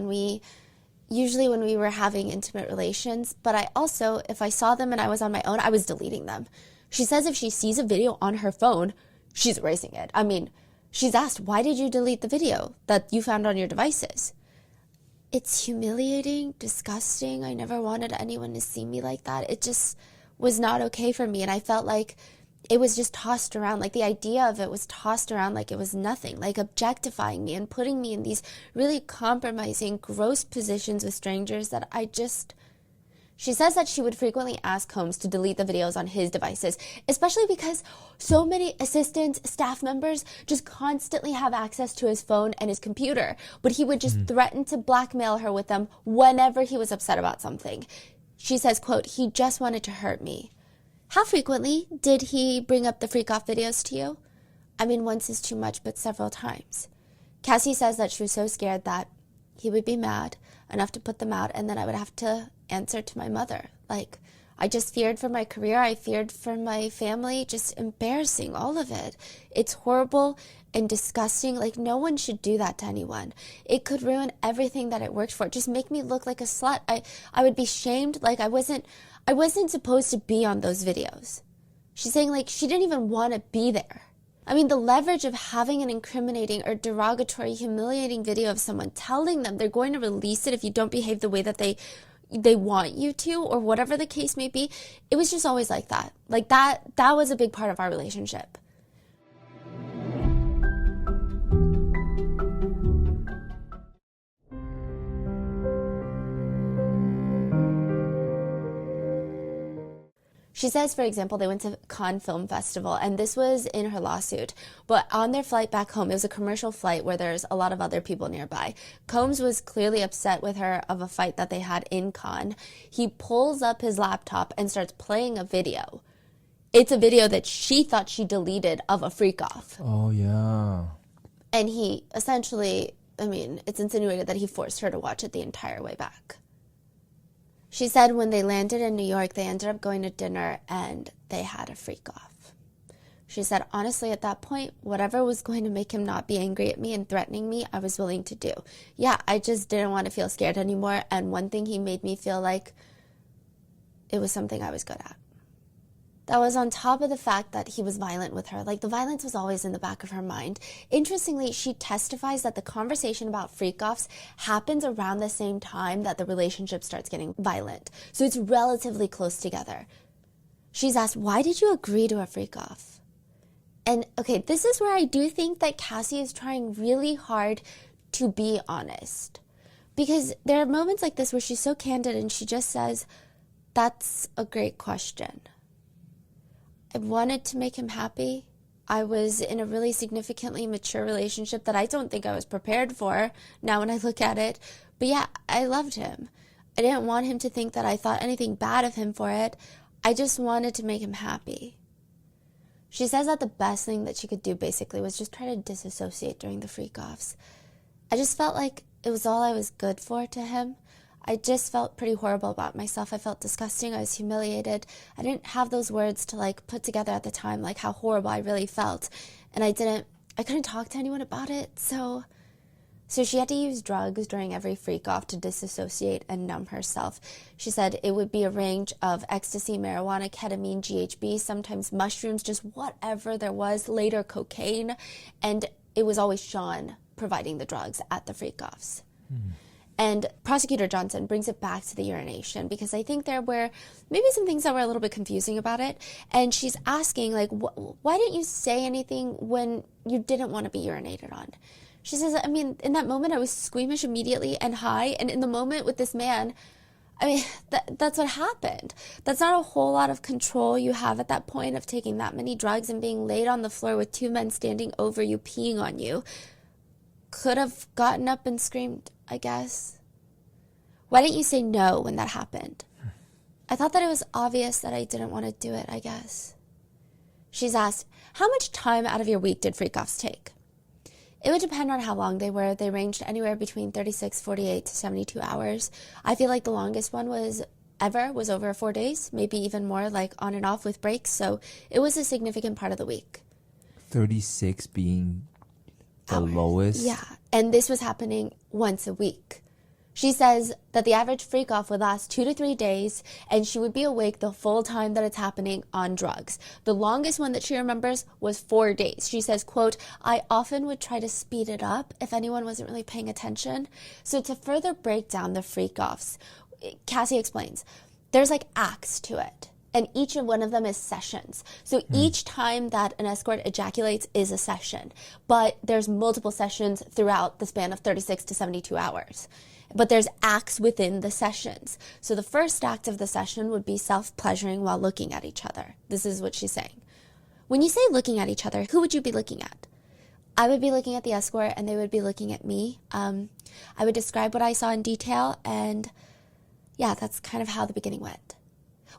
usually when we were having intimate relations. But I also, if I saw them and I was on my own, I was deleting them. She says if she sees a video on her phone, she's erasing it. I mean, she's asked, why did you delete the video that you found on your devices? It's humiliating, disgusting. I never wanted anyone to see me like that. It just was not okay for me. And I felt like it was just tossed around. Like the idea of it was tossed around like it was nothing, like objectifying me and putting me in these really compromising, gross positions with strangers that I just... She says that she would frequently ask Combs to delete the videos on his devices, especially because so many assistants, staff members just constantly have access to his phone and his computer, but he would just threaten to blackmail her with them whenever he was upset about something. She says, quote, he just wanted to hurt me. How frequently did he bring up the freak-off videos to you? I mean, once is too much, but several times. Cassie says that she was so scared that he would be mad enough to put them out, and then I would have to answer to my mother. Like, I just feared for my career. I feared for my family. Just embarrassing, all of it. It's horrible and disgusting. Like, no one should do that to anyone. It could ruin everything that it worked for. Just make me look like a slut. I would be shamed. Like, I wasn't supposed to be on those videos. She's saying, like, she didn't even want to be there. I mean, the leverage of having an incriminating or derogatory, humiliating video of someone telling them they're going to release it if you don't behave the way that they want you to, or whatever the case may be, it was just always like that. Like, that was a big part of our relationship. She says, for example, they went to Cannes Film Festival, and this was in her lawsuit. But on their flight back home, it was a commercial flight where there's a lot of other people nearby. Combs was clearly upset with her of a fight that they had in Cannes. He pulls up his laptop and starts playing a video. It's a video that she thought she deleted of a freak-off. Oh, yeah. And he essentially, I mean, it's insinuated that he forced her to watch it the entire way back. She said when they landed in New York, they ended up going to dinner and they had a freak-off. She said, honestly, at that point, whatever was going to make him not be angry at me and threatening me, I was willing to do. Yeah, I just didn't want to feel scared anymore. And one thing, he made me feel like it was something I was good at. That was on top of the fact that he was violent with her. Like, the violence was always in the back of her mind. Interestingly, she testifies that the conversation about freak-offs happens around the same time that the relationship starts getting violent. So it's relatively close together. She's asked, why did you agree to a freak-off? And, okay, this is where I do think that Cassie is trying really hard to be honest. Because there are moments like this where she's so candid and she just says, that's a great question. I wanted to make him happy. I was in a really significantly mature relationship that I don't think I was prepared for now when I look at it. But yeah, I loved him. I didn't want him to think that I thought anything bad of him for it. I just wanted to make him happy. She says that the best thing that she could do basically was just try to disassociate during the freak-offs. I just felt like it was all I was good for to him. I just felt pretty horrible about myself. I felt disgusting. I was humiliated. I didn't have those words to like put together at the time, like how horrible I really felt. And I couldn't talk to anyone about it. So she had to use drugs during every freak-off to disassociate and numb herself. She said it would be a range of ecstasy, marijuana, ketamine, GHB, sometimes mushrooms, just whatever there was, later cocaine. And it was always Sean providing the drugs at the freak-offs. Mm. And Prosecutor Johnson brings it back to the urination because I think there were maybe some things that were a little bit confusing about it. And she's asking, like, why didn't you say anything when you didn't want to be urinated on? She says, I mean, in that moment, I was squeamish immediately and high. And in the moment with this man, I mean, that's what happened. That's not a whole lot of control you have at that point of taking that many drugs and being laid on the floor with two men standing over you, peeing on you. Could have gotten up and screamed, I guess. Why didn't you say no when that happened? I thought that it was obvious that I didn't want to do it, I guess. She's asked, how much time out of your week did freak-offs take? It would depend on how long they were. They ranged anywhere between 36, 48 to 72 hours. I feel like the longest one was over 4 days, maybe even more, like on and off with breaks. So it was a significant part of the week. 36 being the lowest? Yeah, and this was happening once a week. She says that the average freak-off would last 2 to 3 days, and she would be awake the full time that it's happening on drugs. The longest one that she remembers was 4 days. She says, quote, I often would try to speed it up if anyone wasn't really paying attention. So to further break down the freak-offs, Cassie explains, there's like acts to it. And each one of them is sessions. So each time that an escort ejaculates is a session. But there's multiple sessions throughout the span of 36 to 72 hours. But there's acts within the sessions. So the first act of the session would be self-pleasuring while looking at each other. This is what she's saying. When you say looking at each other, who would you be looking at? I would be looking at the escort and they would be looking at me. I would describe what I saw in detail. And yeah, that's kind of how the beginning went.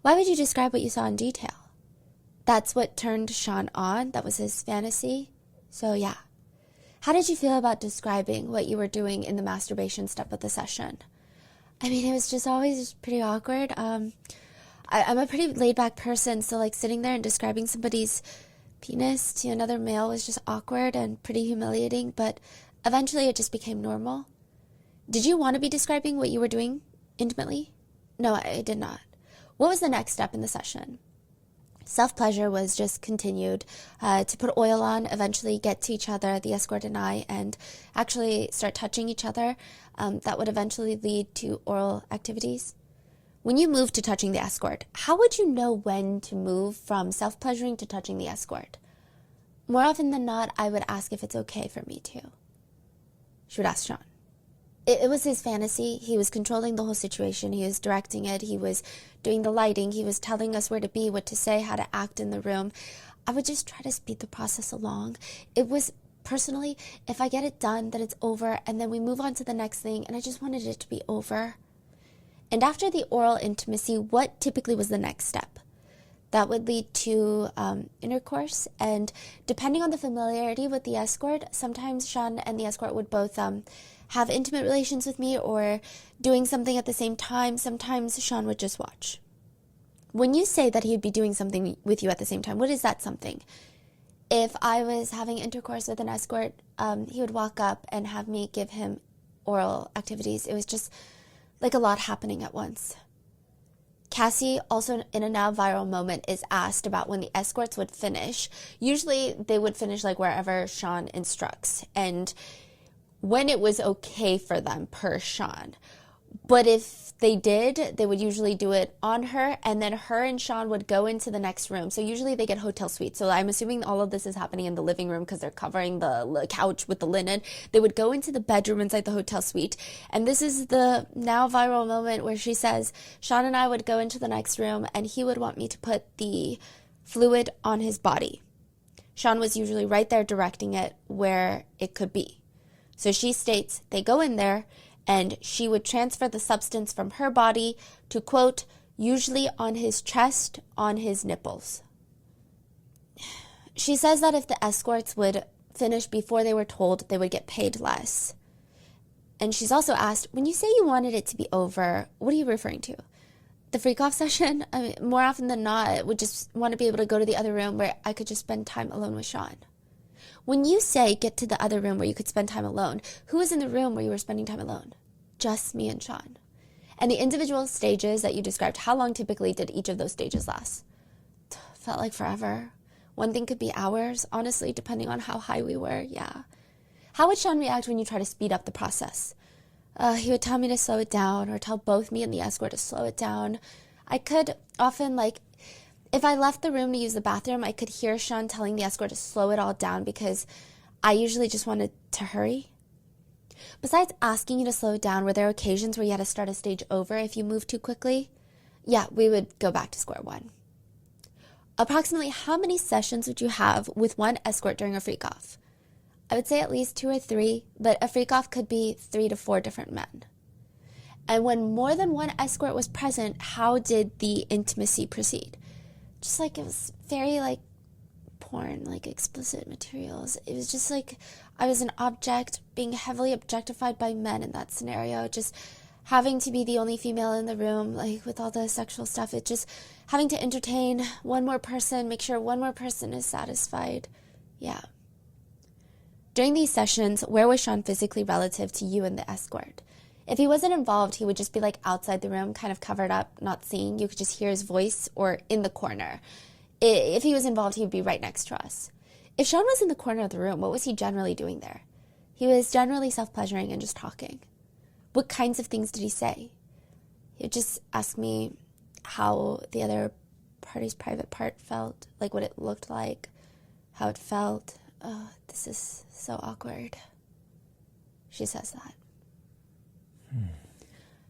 Why would you describe what you saw in detail? That's what turned Sean on. That was his fantasy. So yeah. How did you feel about describing what you were doing in the masturbation step of the session? I mean, it was just always pretty awkward. I'm a pretty laid back person, so like sitting there and describing somebody's penis to another male was just awkward and pretty humiliating, but eventually it just became normal. Did you want to be describing what you were doing intimately? No, I did not. What was the next step in the session? Self-pleasure was just continued to put oil on, eventually get to each other, the escort and I, and actually start touching each other. That would eventually lead to oral activities. When you move to touching the escort, how would you know when to move from self-pleasuring to touching the escort? More often than not, I would ask if it's okay for me to. She would ask Sean. It was his fantasy. He was controlling the whole situation. He was directing it. He was doing the lighting. He was telling us where to be, what to say, how to act in the room. I would just try to speed the process along. It was, personally, if I get it done, then it's over, and then we move on to the next thing, and I just wanted it to be over. And after the oral intimacy, what typically was the next step? That would lead to intercourse, and depending on the familiarity with the escort, sometimes Sean and the escort would both have intimate relations with me or doing something at the same time. Sometimes Sean would just watch. When you say that he would be doing something with you at the same time, what is that something? If I was having intercourse with an escort, he would walk up and have me give him oral activities. It was just like a lot happening at once. Cassie, also in a now viral moment, is asked about when the escorts would finish. Usually they would finish like wherever Sean instructs, and when it was okay for them per Sean. But if they did, they would usually do it on her, and then her and Sean would go into the next room. So usually they get hotel suites. So I'm assuming all of this is happening in the living room because they're covering the couch with the linen. They would go into the bedroom inside the hotel suite. And this is the now viral moment where she says, Sean and I would go into the next room, and he would want me to put the fluid on his body. Sean was usually right there directing it where it could be. So she states they go in there, and she would transfer the substance from her body to, quote, usually on his chest, on his nipples. She says that if the escorts would finish before they were told, they would get paid less. And she's also asked, when you say you wanted it to be over, what are you referring to? The freak-off session? I mean, more often than not, I would just want to be able to go to the other room where I could just spend time alone with Sean. When you say get to the other room where you could spend time alone, who was in the room where you were spending time alone? Just me and Sean. And the individual stages that you described, how long typically did each of those stages last? Felt like forever. One thing could be hours, honestly, depending on how high we were, yeah. How would Sean react when you try to speed up the process? He would tell me to slow it down, or tell both me and the escort to slow it down. I could often, if I left the room to use the bathroom, I could hear Sean telling the escort to slow it all down because I usually just wanted to hurry. Besides asking you to slow it down, were there occasions where you had to start a stage over if you moved too quickly? Yeah, we would go back to square one. Approximately how many sessions would you have with one escort during a freak-off? I would say at least 2 or 3, but a freak-off could be 3 to 4 different men. And when more than one escort was present, how did the intimacy proceed? Just it was very porn, explicit materials. It was just I was an object being heavily objectified by men in that scenario, just having to be the only female in the room, with all the sexual stuff. It just having to entertain one more person, make sure one more person is satisfied. Yeah. During these sessions, where was Sean physically relative to you and the escort? If he wasn't involved, he would just be outside the room, kind of covered up, not seeing. You could just hear his voice, or in the corner. If he was involved, he would be right next to us. If Sean was in the corner of the room, what was he generally doing there? He was generally self-pleasuring and just talking. What kinds of things did he say? He would just ask me how the other party's private part felt, what it looked like, how it felt. Oh, this is so awkward. She says that.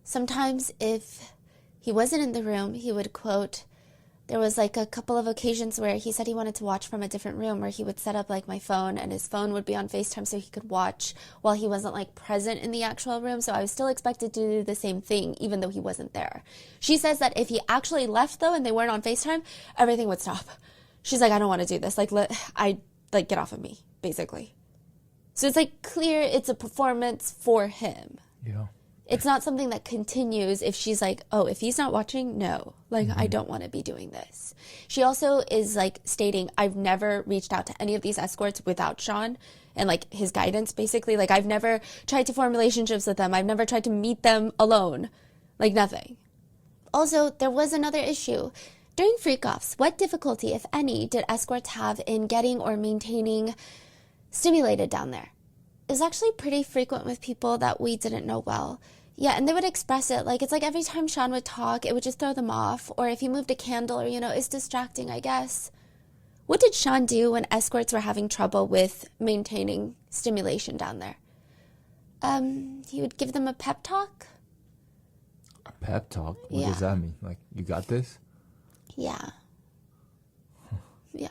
Sometimes if he wasn't in the room, he would quote, there was a couple of occasions where he said he wanted to watch from a different room, where he would set up my phone, and his phone would be on FaceTime so he could watch while he wasn't present in the actual room. So I was still expected to do the same thing even though he wasn't there. She says that if he actually left though and they weren't on FaceTime, everything would stop. She's I don't want to do this. Get off of me, basically. So it's clear it's a performance for him. Yeah. It's not something that continues if she's like, oh, if he's not watching, no. Like, I don't want to be doing this. She also is, like, stating, I've never reached out to any of these escorts without Sean and, like, his guidance, basically. Like, I've never tried to form relationships with them. I've never tried to meet them alone. Like, nothing. Also, there was another issue. During freak-offs, what difficulty, if any, did escorts have in getting or maintaining stimulated down there? It was actually pretty frequent with people that we didn't know well. Yeah, and they would express it like, it's like every time Sean would talk, it would just throw them off. Or if he moved a candle or, it's distracting, I guess. What did Sean do when escorts were having trouble with maintaining stimulation down there? He would give them a pep talk. A pep talk? What does that mean? Like, you got this? Yeah. Yeah.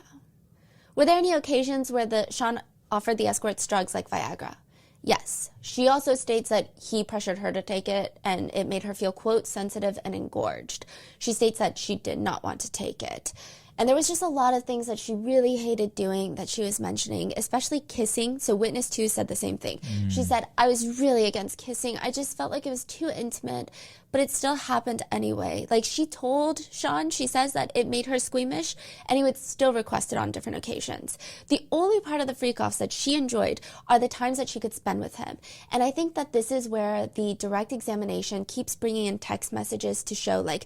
Were there any occasions where Sean offered the escorts drugs like Viagra? Yes. She also states that he pressured her to take it and it made her feel, quote, sensitive and engorged. She states that she did not want to take it. And there was just a lot of things that she really hated doing that she was mentioning, especially kissing. So witness 2 said the same thing. She said, I was really against kissing. I just felt like it was too intimate, but it still happened anyway. Like, she told Sean, she says that it made her squeamish, and he would still request it on different occasions. The only part of the freak-offs that she enjoyed are the times that she could spend with him. And I think that this is where the direct examination keeps bringing in text messages to show, like,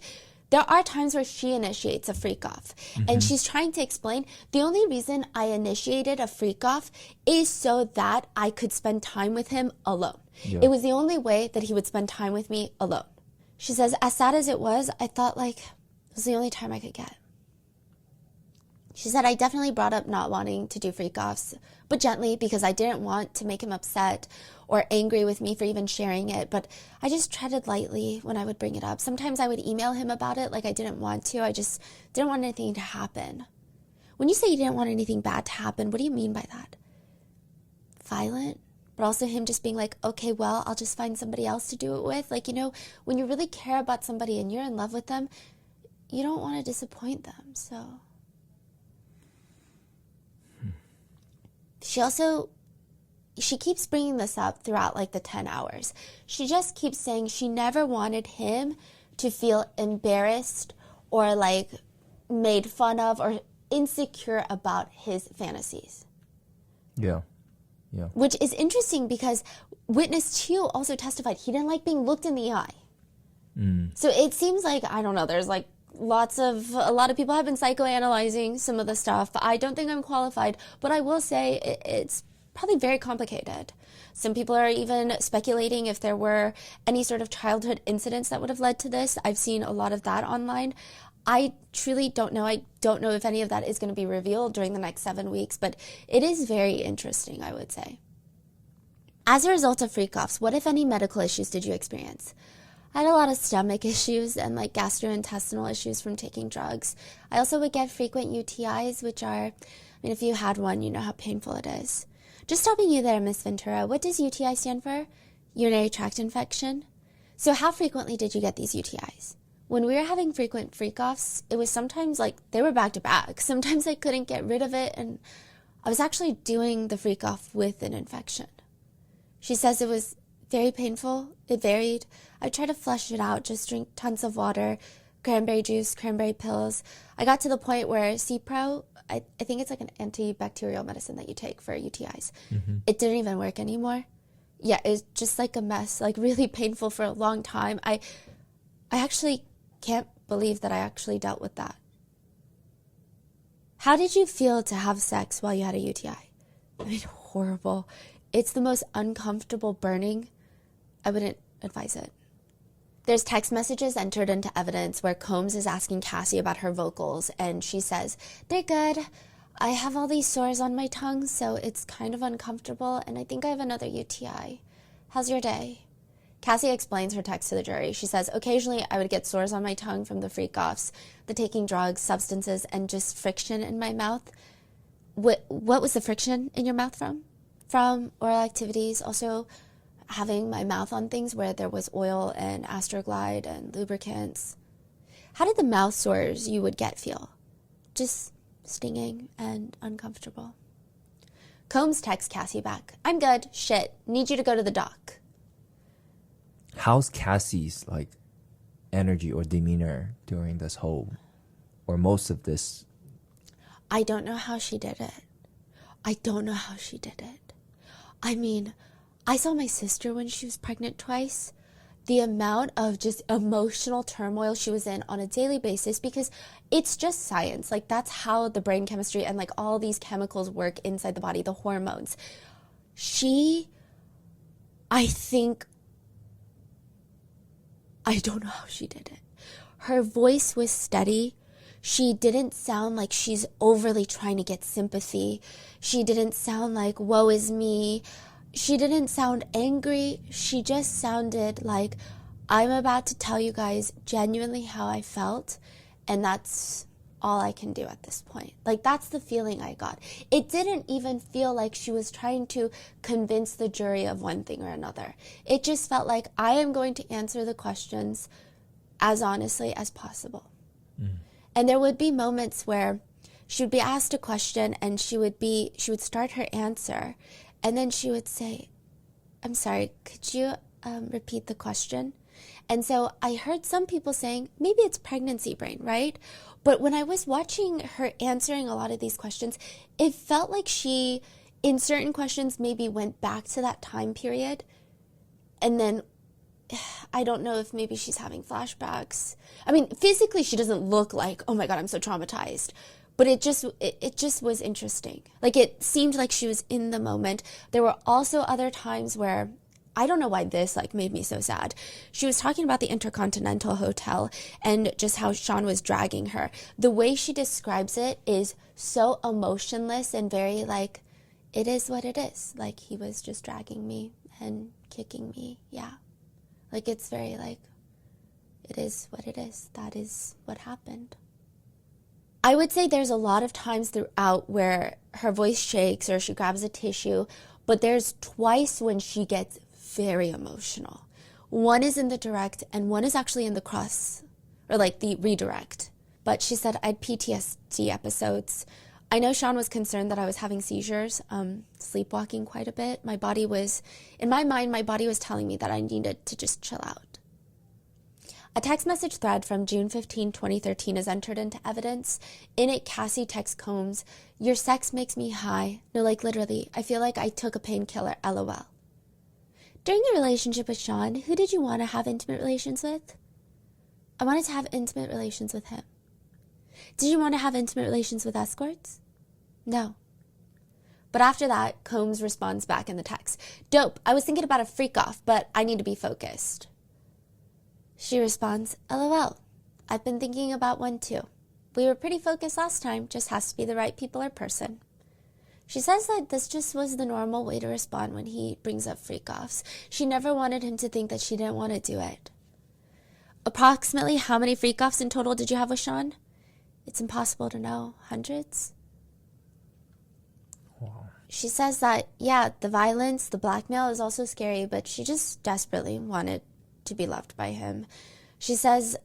there are times where she initiates a freak-off, and she's trying to explain, the only reason I initiated a freak-off is so that I could spend time with him alone. Yeah. It was the only way that he would spend time with me alone. She says, as sad as it was, I thought like it was the only time I could get. She said, I definitely brought up not wanting to do freak-offs, but gently, because I didn't want to make him upset or angry with me for even sharing it, but I just treaded lightly when I would bring it up. Sometimes I would email him about it like I didn't want to. I just didn't want anything to happen. When you say you didn't want anything bad to happen, what do you mean by that? Violent? But also him just being like, okay, well, I'll just find somebody else to do it with. Like, when you really care about somebody and you're in love with them, you don't want to disappoint them, so... She keeps bringing this up throughout like the 10 hours. She just keeps saying she never wanted him to feel embarrassed or like made fun of or insecure about his fantasies. Yeah. Yeah. Which is interesting because witness 2 also testified he didn't like being looked in the eye. So it seems like, I don't know, there's like a lot of people have been psychoanalyzing some of the stuff. I don't think I'm qualified, but I will say it's probably very complicated. Some people are even speculating if there were any sort of childhood incidents that would have led to this. I've seen a lot of that online. I truly don't know. I don't know if any of that is going to be revealed during the next 7 weeks, but it is very interesting, I would say. As a result of freak-offs, what, if any, medical issues did you experience? I had a lot of stomach issues and like gastrointestinal issues from taking drugs. I also would get frequent UTIs, which are, if you had one, you know how painful it is. Just stopping you there, Miss Ventura, what does UTI stand for? Urinary tract infection? So how frequently did you get these UTIs? When we were having frequent freak-offs, it was sometimes like they were back to back. Sometimes I couldn't get rid of it, and I was actually doing the freak-off with an infection. She says it was very painful. It varied. I tried to flush it out, just drink tons of water, cranberry juice, cranberry pills. I got to the point where Cipro, I think it's like an antibacterial medicine that you take for UTIs. It didn't even work anymore. Yeah, it's just like a mess, like really painful for a long time. I actually can't believe that I actually dealt with that. How did you feel to have sex while you had a UTI? Horrible. It's the most uncomfortable burning. I wouldn't advise it. There's text messages entered into evidence where Combs is asking Cassie about her vocals, and she says, they're good. I have all these sores on my tongue, so it's kind of uncomfortable, and I think I have another UTI. How's your day? Cassie explains her text to the jury. She says, occasionally I would get sores on my tongue from the freak-offs, the taking drugs, substances, and just friction in my mouth. What was the friction in your mouth from? From oral activities, also having my mouth on things where there was oil and Astroglide and lubricants. How did the mouth sores you would get feel? Just stinging and uncomfortable. Combs texts Cassie back. I'm good. Shit. Need you to go to the doc. How's Cassie's like energy or demeanor during this whole or most of this? I don't know how she did it. I don't know how she did it. I mean, I saw my sister when she was pregnant twice. The amount of just emotional turmoil she was in on a daily basis, because it's just science. Like, that's how the brain chemistry and like all these chemicals work inside the body, the hormones. I don't know how she did it. Her voice was steady. She didn't sound like she's overly trying to get sympathy. She didn't sound like, woe is me. She didn't sound angry. She just sounded like, I'm about to tell you guys genuinely how I felt, and that's all I can do at this point. Like, that's the feeling I got. It didn't even feel like she was trying to convince the jury of one thing or another. It just felt like, I am going to answer the questions as honestly as possible. And there would be moments where she would be asked a question and she would start her answer, and then she would say, I'm sorry, could you repeat the question? And so I heard some people saying, maybe it's pregnancy brain, right? But when I was watching her answering a lot of these questions, it felt like she, in certain questions, maybe went back to that time period. And then I don't know if maybe she's having flashbacks. I mean, physically, she doesn't look like, oh my God, I'm so traumatized. But it just was interesting. Like, it seemed like she was in the moment. There were also other times where, I don't know why this like made me so sad. She was talking about the Intercontinental Hotel and just how Sean was dragging her. The way she describes it is so emotionless and very like, it is what it is. Like, he was just dragging me and kicking me. Yeah. Like, it's very like, it is what it is. That is what happened. I would say there's a lot of times throughout where her voice shakes or she grabs a tissue, but there's twice when she gets very emotional. One is in the direct and one is actually in the cross, or like the redirect. But she said, I had PTSD episodes. I know Sean was concerned that I was having seizures, sleepwalking quite a bit. In my mind, my body was telling me that I needed to just chill out. A text message thread from June 15, 2013 is entered into evidence. In it, Cassie texts Combs, your sex makes me high. No, like literally, I feel like I took a painkiller, LOL. During your relationship with Sean, who did you want to have intimate relations with? I wanted to have intimate relations with him. Did you want to have intimate relations with escorts? No. But after that, Combs responds back in the text, dope, I was thinking about a freak off, but I need to be focused. She responds, LOL, I've been thinking about one too. We were pretty focused last time, just has to be the right people or person. She says that this just was the normal way to respond when he brings up freak-offs. She never wanted him to think that she didn't want to do it. Approximately how many freak-offs in total did you have with Sean? It's impossible to know. Hundreds? Wow. She says that, yeah, the violence, the blackmail is also scary, but she just desperately wanted to be loved by him. She says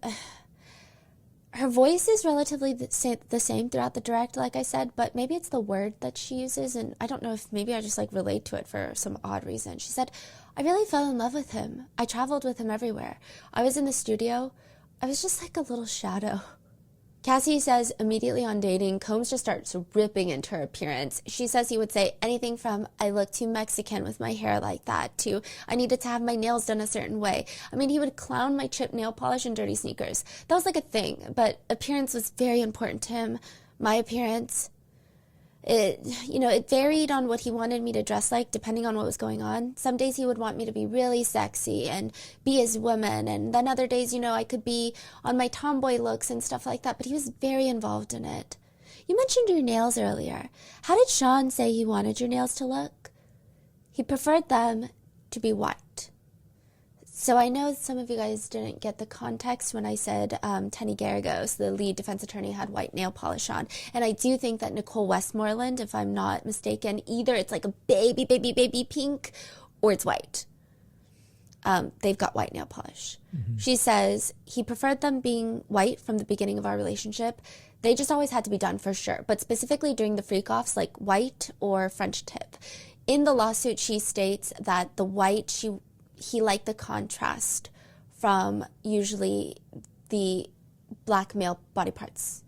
her voice is relatively the same throughout the direct, like I said, but maybe it's the word that she uses, and I don't know if maybe I just like relate to it for some odd reason. She said, I really fell in love with him. I traveled with him everywhere. I was in the studio. I was just like a little shadow. Cassie says immediately on dating, Combs just starts ripping into her appearance. She says he would say anything from, I look too Mexican with my hair like that, to, I needed to have my nails done a certain way. I mean, he would clown my chipped nail polish and dirty sneakers. That was like a thing, but appearance was very important to him. My appearance, it varied on what he wanted me to dress like, depending on what was going on. Some days he would want me to be really sexy and be his woman, and then other days, I could be on my tomboy looks and stuff like that, but he was very involved in it. You mentioned your nails earlier. How did Sean say he wanted your nails to look? He preferred them to be white. So I know some of you guys didn't get the context when I said Tenny Garagos, the lead defense attorney, had white nail polish on. And I do think that Nicole Westmoreland, if I'm not mistaken, either it's like a baby pink or it's white. They've got white nail polish. Mm-hmm. She says he preferred them being white from the beginning of our relationship. They just always had to be done for sure. But specifically during the freak-offs, like white or French tip. In the lawsuit, she states that the white, he liked the contrast from usually the black male body parts.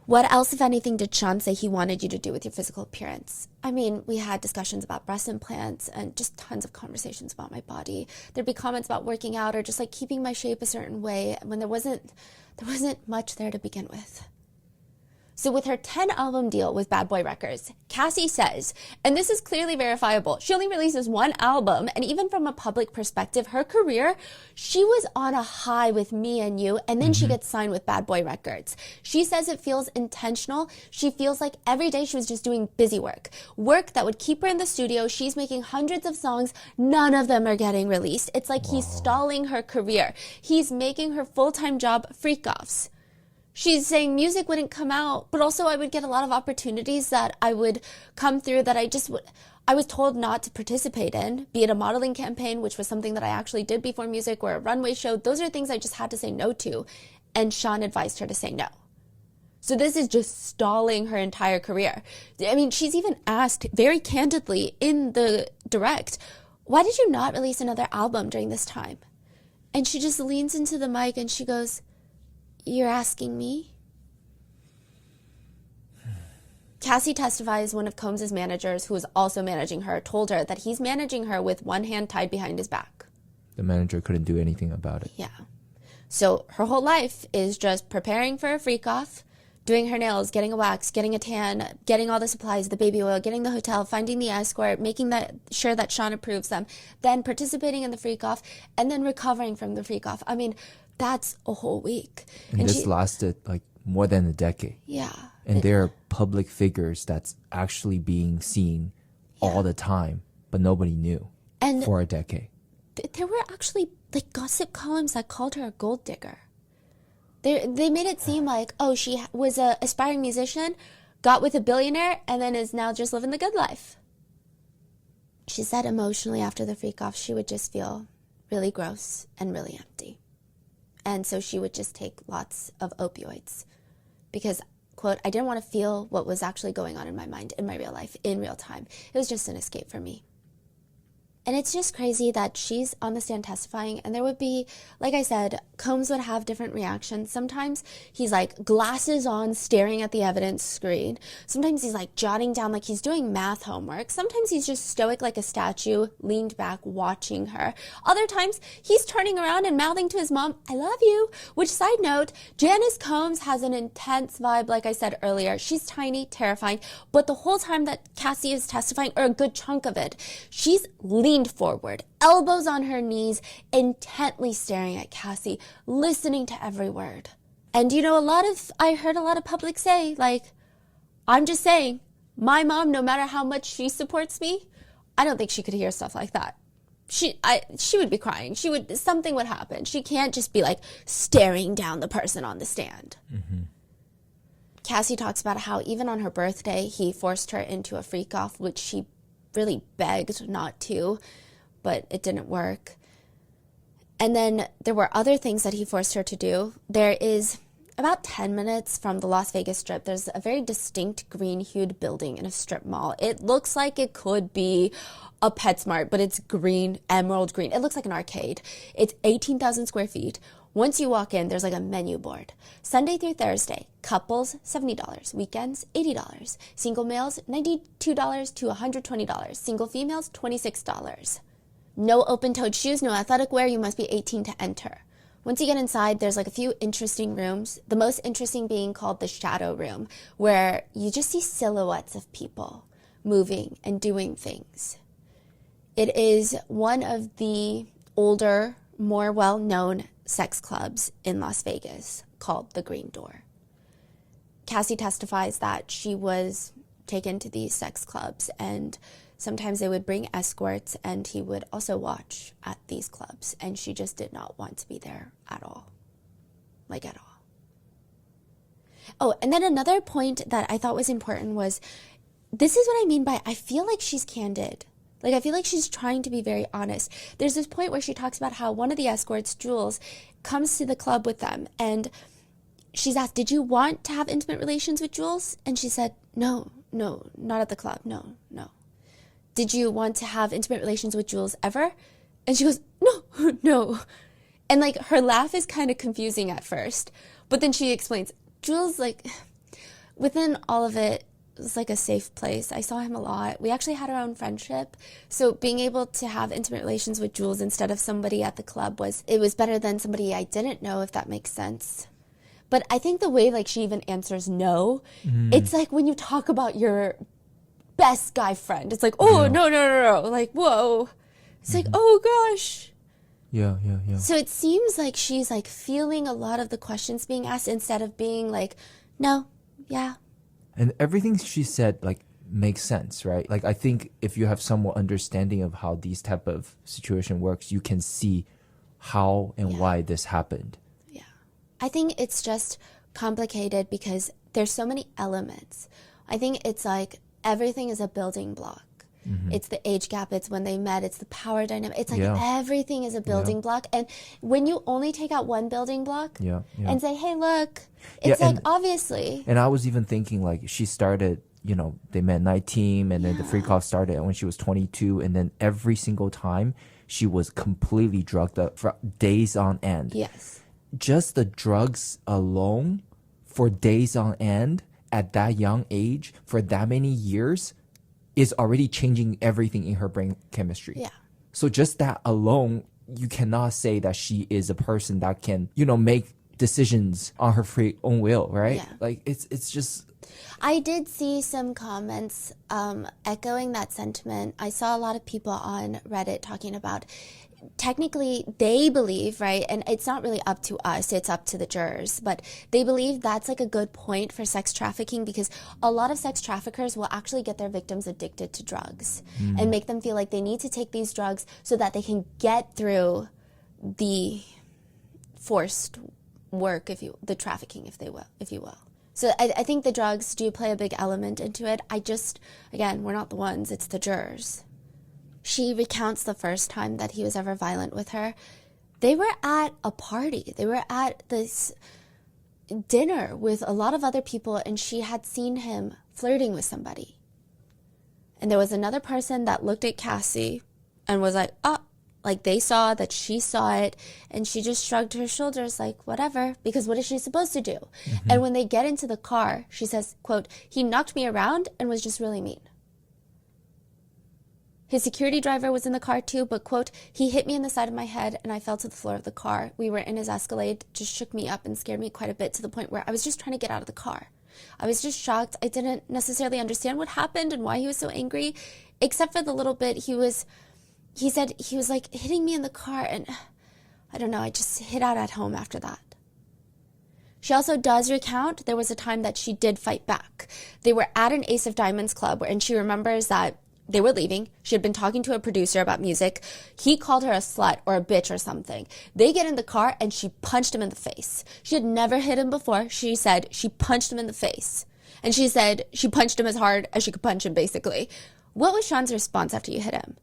What else, if anything, did Sean say he wanted you to do with your physical appearance? I mean, we had discussions about breast implants and just tons of conversations about my body. There'd be comments about working out or just like keeping my shape a certain way when there wasn't much there to begin with. So with her 10-album deal with Bad Boy Records, Cassie says, and this is clearly verifiable, she only releases one album, and even from a public perspective, her career, she was on a high with Me and You, and then she gets signed with Bad Boy Records. She says it feels intentional. She feels like every day she was just doing busy work that would keep her in the studio. She's making hundreds of songs. None of them are getting released. It's like he's stalling her career. He's making her full-time job freak-offs. She's saying music wouldn't come out, but also I would get a lot of opportunities that I would come through that I was told not to participate in, be it a modeling campaign, which was something that I actually did before music, or a runway show. Those are things I just had to say no to, and Sean advised her to say no. So this is just stalling her entire career. I mean, she's even asked very candidly in the direct, why did you not release another album during this time? And she just leans into the mic and she goes, "You're asking me?" Cassie testifies one of Combs' managers, who is also managing her, told her that he's managing her with one hand tied behind his back. The manager couldn't do anything about it. Yeah. So her whole life is just preparing for a freak-off, doing her nails, getting a wax, getting a tan, getting all the supplies, the baby oil, getting the hotel, finding the escort, making sure that Sean approves them, then participating in the freak-off, and then recovering from the freak-off. I mean, that's a whole week. And this lasted like more than a decade. Yeah. And there are public figures that's actually being seen all the time, but nobody knew for a decade. There were actually like gossip columns that called her a gold digger. They made it seem like, oh, she was an aspiring musician, got with a billionaire, and then is now just living the good life. She said emotionally after the freak off, she would just feel really gross and really empty. And so she would just take lots of opioids because, quote, I didn't want to feel what was actually going on in my mind, in my real life, in real time. It was just an escape for me. And it's just crazy that she's on the stand testifying, and there would be, like I said, Combs would have different reactions. Sometimes he's like glasses on, staring at the evidence screen. Sometimes he's like jotting down like he's doing math homework. Sometimes he's just stoic like a statue, leaned back, watching her. Other times he's turning around and mouthing to his mom, "I love you." Which, side note, Janice Combs has an intense vibe, like I said earlier. She's tiny, terrifying, but the whole time that Cassie is testifying, or a good chunk of it, she's leaned forward, elbows on her knees, intently staring at Cassie, listening to every word. And you know, I heard a lot of public say, like, I'm just saying, my mom, no matter how much she supports me, I don't think she could hear stuff like that. She would be crying. Something would happen. She can't just be like staring down the person on the stand. Mm-hmm. Cassie talks about how even on her birthday, he forced her into a freak off, which she really begged not to, but it didn't work. And then there were other things that he forced her to do. There is about 10 minutes from the Las Vegas Strip, there's a very distinct green-hued building in a strip mall. It looks like it could be a PetSmart, but it's green, emerald green. It looks like an arcade. It's 18,000 square feet. Once you walk in, there's like a menu board. Sunday through Thursday, couples, $70. Weekends, $80. Single males, $92 to $120. Single females, $26. No open-toed shoes, no athletic wear. You must be 18 to enter. Once you get inside, there's like a few interesting rooms. The most interesting being called the shadow room, where you just see silhouettes of people moving and doing things. It is one of the older, more well-known sex clubs in Las Vegas called the Green Door. Cassie testifies that she was taken to these sex clubs, and sometimes they would bring escorts, and he would also watch at these clubs, and she just did not want to be there at all. Like, at all. Oh, and then another point that I thought was important was, this is what I mean by I feel like she's candid. Like, I feel like she's trying to be very honest. There's this point where she talks about how one of the escorts, Jules, comes to the club with them, and she's asked, did you want to have intimate relations with Jules? And she said, no, not at the club, no. Did you want to have intimate relations with Jules ever? And she goes, no, no. And like her laugh is kind of confusing at first. But then she explains, Jules, like, within all of it, was like a safe place. I saw him a lot. We actually had our own friendship. So being able to have intimate relations with Jules instead of somebody at the club was better than somebody I didn't know, if that makes sense. But I think the way like she even answers no, it's like when you talk about your best guy friend, it's like, oh, no. Like, whoa. It's like, oh gosh. Yeah. So it seems like she's like feeling a lot of the questions being asked instead of being like, no, yeah. And everything she said like makes sense, right? Like I think if you have somewhat understanding of how these type of situation works, you can see how and why this happened. Yeah. I think it's just complicated because there's so many elements. I think it's like everything is a building block. It's the age gap, it's when they met, it's the power dynamic. It's like everything is a building block. And when you only take out one building block and say, hey, look, it's like obviously. And I was even thinking like she started, you know, they met 19 and then the freak off started when she was 22. And then every single time she was completely drugged up for days on end. Yes. Just the drugs alone for days on end at that young age for that many years is already changing everything in her brain chemistry. Yeah. So just that alone, you cannot say that she is a person that can, you know, make decisions on her free own will, right? Yeah. Like it's just. I did see some comments echoing that sentiment. I saw a lot of people on Reddit talking about technically they believe, right, and it's not really up to us, it's up to the jurors, but they believe that's like a good point for sex trafficking because a lot of sex traffickers will actually get their victims addicted to drugs and make them feel like they need to take these drugs so that they can get through the forced work, the trafficking, if you will. So I think the drugs do play a big element into it. Again, we're not the ones, it's the jurors. She recounts the first time that he was ever violent with her. They were at a party. They were at this dinner with a lot of other people, and she had seen him flirting with somebody. And there was another person that looked at Cassie and was like, oh, like they saw that she saw it, and she just shrugged her shoulders like, whatever, because what is she supposed to do? And when they get into the car, she says, quote, he knocked me around and was just really mean. His security driver was in the car too, but, quote, he hit me in the side of my head and I fell to the floor of the car. We were in his Escalade, just shook me up and scared me quite a bit to the point where I was just trying to get out of the car. I was just shocked. I didn't necessarily understand what happened and why he was so angry, except for the little bit he said he was like hitting me in the car and I don't know, I just hid out at home after that. She also does recount there was a time that she did fight back. They were at an Ace of Diamonds club and she remembers that they were leaving. She had been talking to a producer about music. He called her a slut or a bitch or something. They get in the car and she punched him in the face. She had never hit him before. She said she punched him in the face. And she said she punched him as hard as she could punch him, basically. What was Sean's response after you hit him?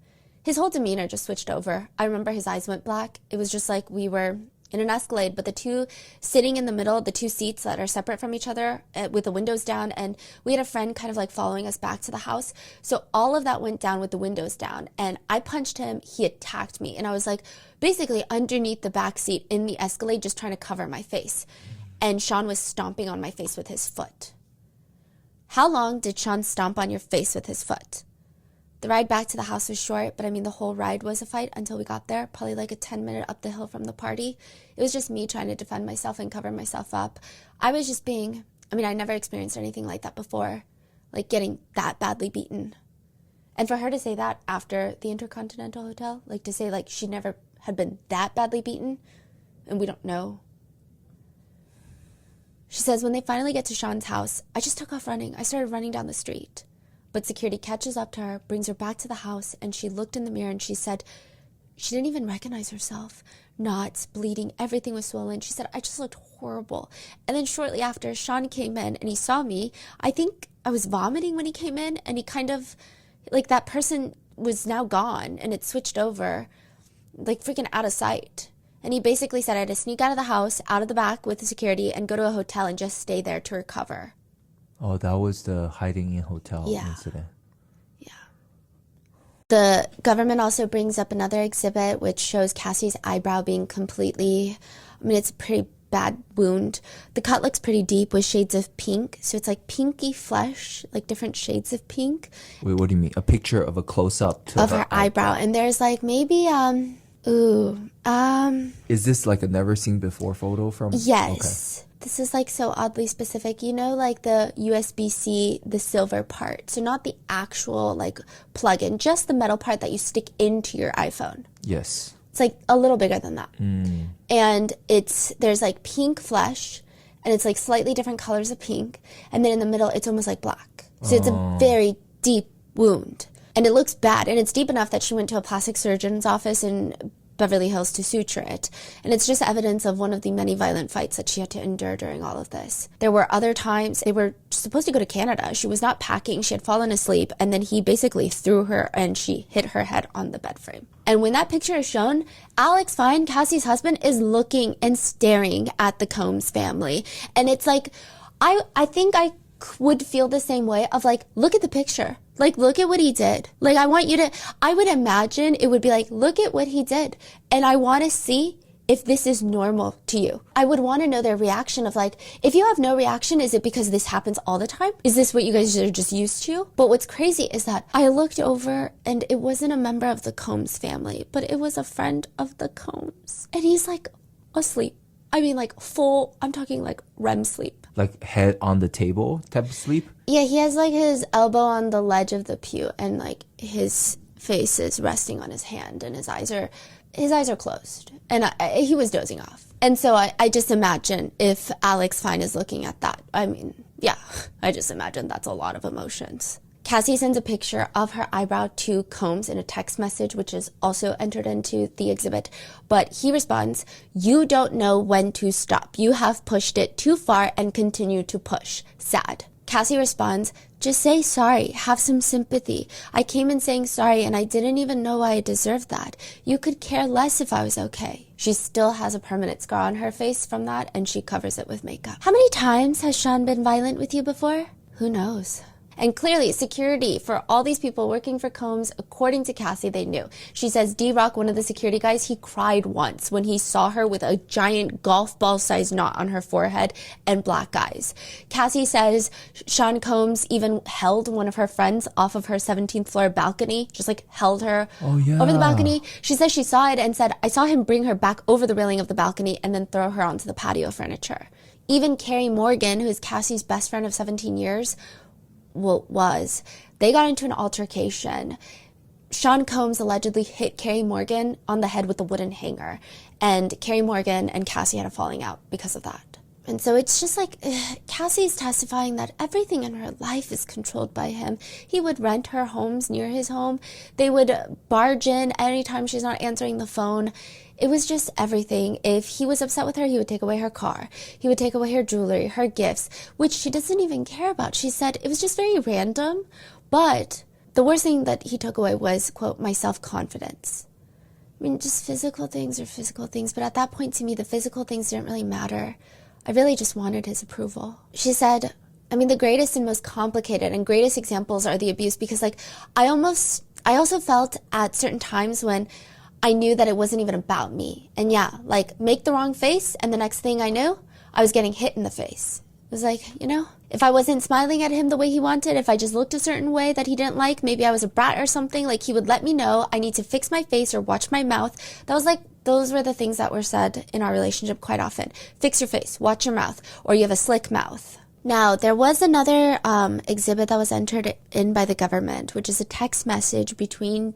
His whole demeanor just switched over. I remember his eyes went black. It was just like we were in an Escalade, but the two sitting in the middle, the two seats that are separate from each other with the windows down, and we had a friend kind of like following us back to the house. So all of that went down with the windows down, and I punched him. He attacked me, and I was like basically underneath the back seat in the Escalade just trying to cover my face. And Sean was stomping on my face with his foot. How long did Sean stomp on your face with his foot? The ride back to the house was short, but I mean, the whole ride was a fight until we got there, probably like a 10-minute up the hill from the party. It was just me trying to defend myself and cover myself up. I was just I never experienced anything like that before, like getting that badly beaten. And for her to say that after the Intercontinental Hotel, like to say like she never had been that badly beaten, and we don't know. She says, when they finally get to Sean's house, I just took off running. I started running down the street. But security catches up to her, brings her back to the house, and she looked in the mirror and she said she didn't even recognize herself. Knots, bleeding, everything was swollen. She said, I just looked horrible. And then shortly after, Sean came in and he saw me. I think I was vomiting when he came in, and he kind of, like, that person was now gone and it switched over, like freaking out of sight. And he basically said I had to sneak out of the house, out of the back with the security, and go to a hotel and just stay there to recover. Oh, that was the hiding in hotel incident. The government also brings up another exhibit which shows Cassie's eyebrow being completely, I mean, it's a pretty bad wound. The cut looks pretty deep with shades of pink. So it's like pinky flesh, like different shades of pink. Wait, what do you mean? A picture of a close-up of her eyebrow. And there's like maybe, Is this like a never seen before photo from? Yes. Okay. This is like so oddly specific. You know, like the USB-C, the silver part. So not the actual like plug-in, just the metal part that you stick into your iPhone. Yes. It's like a little bigger than that. And there's like pink flesh and it's like slightly different colors of pink. And then in the middle, it's almost like black. So it's a very deep wound. And it looks bad. And it's deep enough that she went to a plastic surgeon's office in Beverly Hills to suture it. And it's just evidence of one of the many violent fights that she had to endure during all of this. There were other times they were supposed to go to Canada. She was not packing. She had fallen asleep. And then he basically threw her and she hit her head on the bed frame. And when that picture is shown, Alex Fine, Cassie's husband, is looking and staring at the Combs family. And it's like, I think I would feel the same way of like, look at the picture. Like, look at what he did. Like, I would imagine it would be like, look at what he did. And I want to see if this is normal to you. I would want to know their reaction of like, if you have no reaction, is it because this happens all the time? Is this what you guys are just used to? But what's crazy is that I looked over and it wasn't a member of the Combs family, but it was a friend of the Combs. And he's like asleep. I mean, like full, I'm talking like REM sleep. Like head on the table type of sleep? Yeah, he has like his elbow on the ledge of the pew and like his face is resting on his hand and his eyes are closed. And he was dozing off. And so I just imagine if Alex Fine is looking at that, I mean, yeah, I just imagine that's a lot of emotions. Cassie sends a picture of her eyebrow to Combs in a text message, which is also entered into the exhibit. But he responds, "You don't know when to stop. You have pushed it too far and continue to push. Sad." Cassie responds, "Just say sorry. Have some sympathy. I came in saying sorry and I didn't even know I deserved that. You could care less if I was okay." She still has a permanent scar on her face from that and she covers it with makeup. How many times has Sean been violent with you before? Who knows? And clearly, security for all these people working for Combs, according to Cassie, they knew. She says D-Rock, one of the security guys, he cried once when he saw her with a giant golf ball-sized knot on her forehead and black eyes. Cassie says Sean Combs even held one of her friends off of her 17th floor balcony, just like held her over the balcony. She says she saw it and said, "I saw him bring her back over the railing of the balcony and then throw her onto the patio furniture." Even Carrie Morgan, who is Cassie's best friend of 17 years, they got into an altercation. Sean Combs allegedly hit Carrie Morgan on the head with a wooden hanger, and Carrie Morgan and Cassie had a falling out because of that. And so it's just like, Cassie's testifying that everything in her life is controlled by him. He would rent her homes near his home. They would barge in anytime she's not answering the phone. It was just everything. If he was upset with her, he would take away her car. He would take away her jewelry, her gifts, which she doesn't even care about. She said it was just very random. But the worst thing that he took away was, quote, my self-confidence. I mean, just physical things are physical things. But at that point, to me, the physical things didn't really matter. I really just wanted his approval. She said, I mean, the greatest and most complicated and greatest examples are the abuse because, like, I also felt at certain times when I knew that it wasn't even about me. And yeah, like, make the wrong face, and the next thing I knew, I was getting hit in the face. It was like, if I wasn't smiling at him the way he wanted, if I just looked a certain way that he didn't like, maybe I was a brat or something, like, he would let me know I need to fix my face or watch my mouth. Those were the things that were said in our relationship quite often. Fix your face, watch your mouth, or you have a slick mouth. Now, there was another exhibit that was entered in by the government, which is a text message between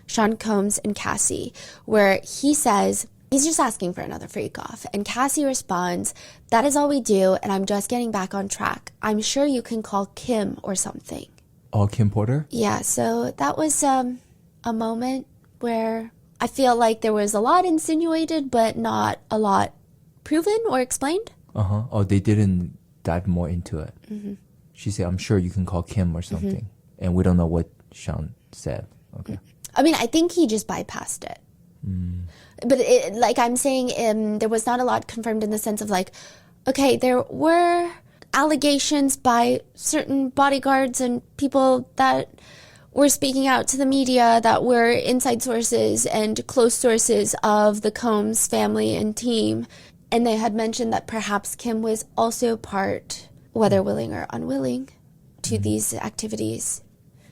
Sean Combs and Cassie, where he says he's just asking for another freak off. And Cassie responds, "That is all we do, and I'm just getting back on track. I'm sure you can call Kim or something." Oh, Kim Porter? Yeah, so that was a moment where I feel like there was a lot insinuated, but not a lot proven or explained. Uh-huh. Oh, they didn't dive more into it. Mm-hmm. She said, "I'm sure you can call Kim or something." Mm-hmm. And we don't know what Sean said. Okay. I mean, I think he just bypassed it. But like I'm saying, there was not a lot confirmed in the sense of like, okay, there were allegations by certain bodyguards and people that were speaking out to the media that were inside sources and close sources of the Combs family and team. And they had mentioned that perhaps Kim was also part, whether willing or unwilling, to these activities.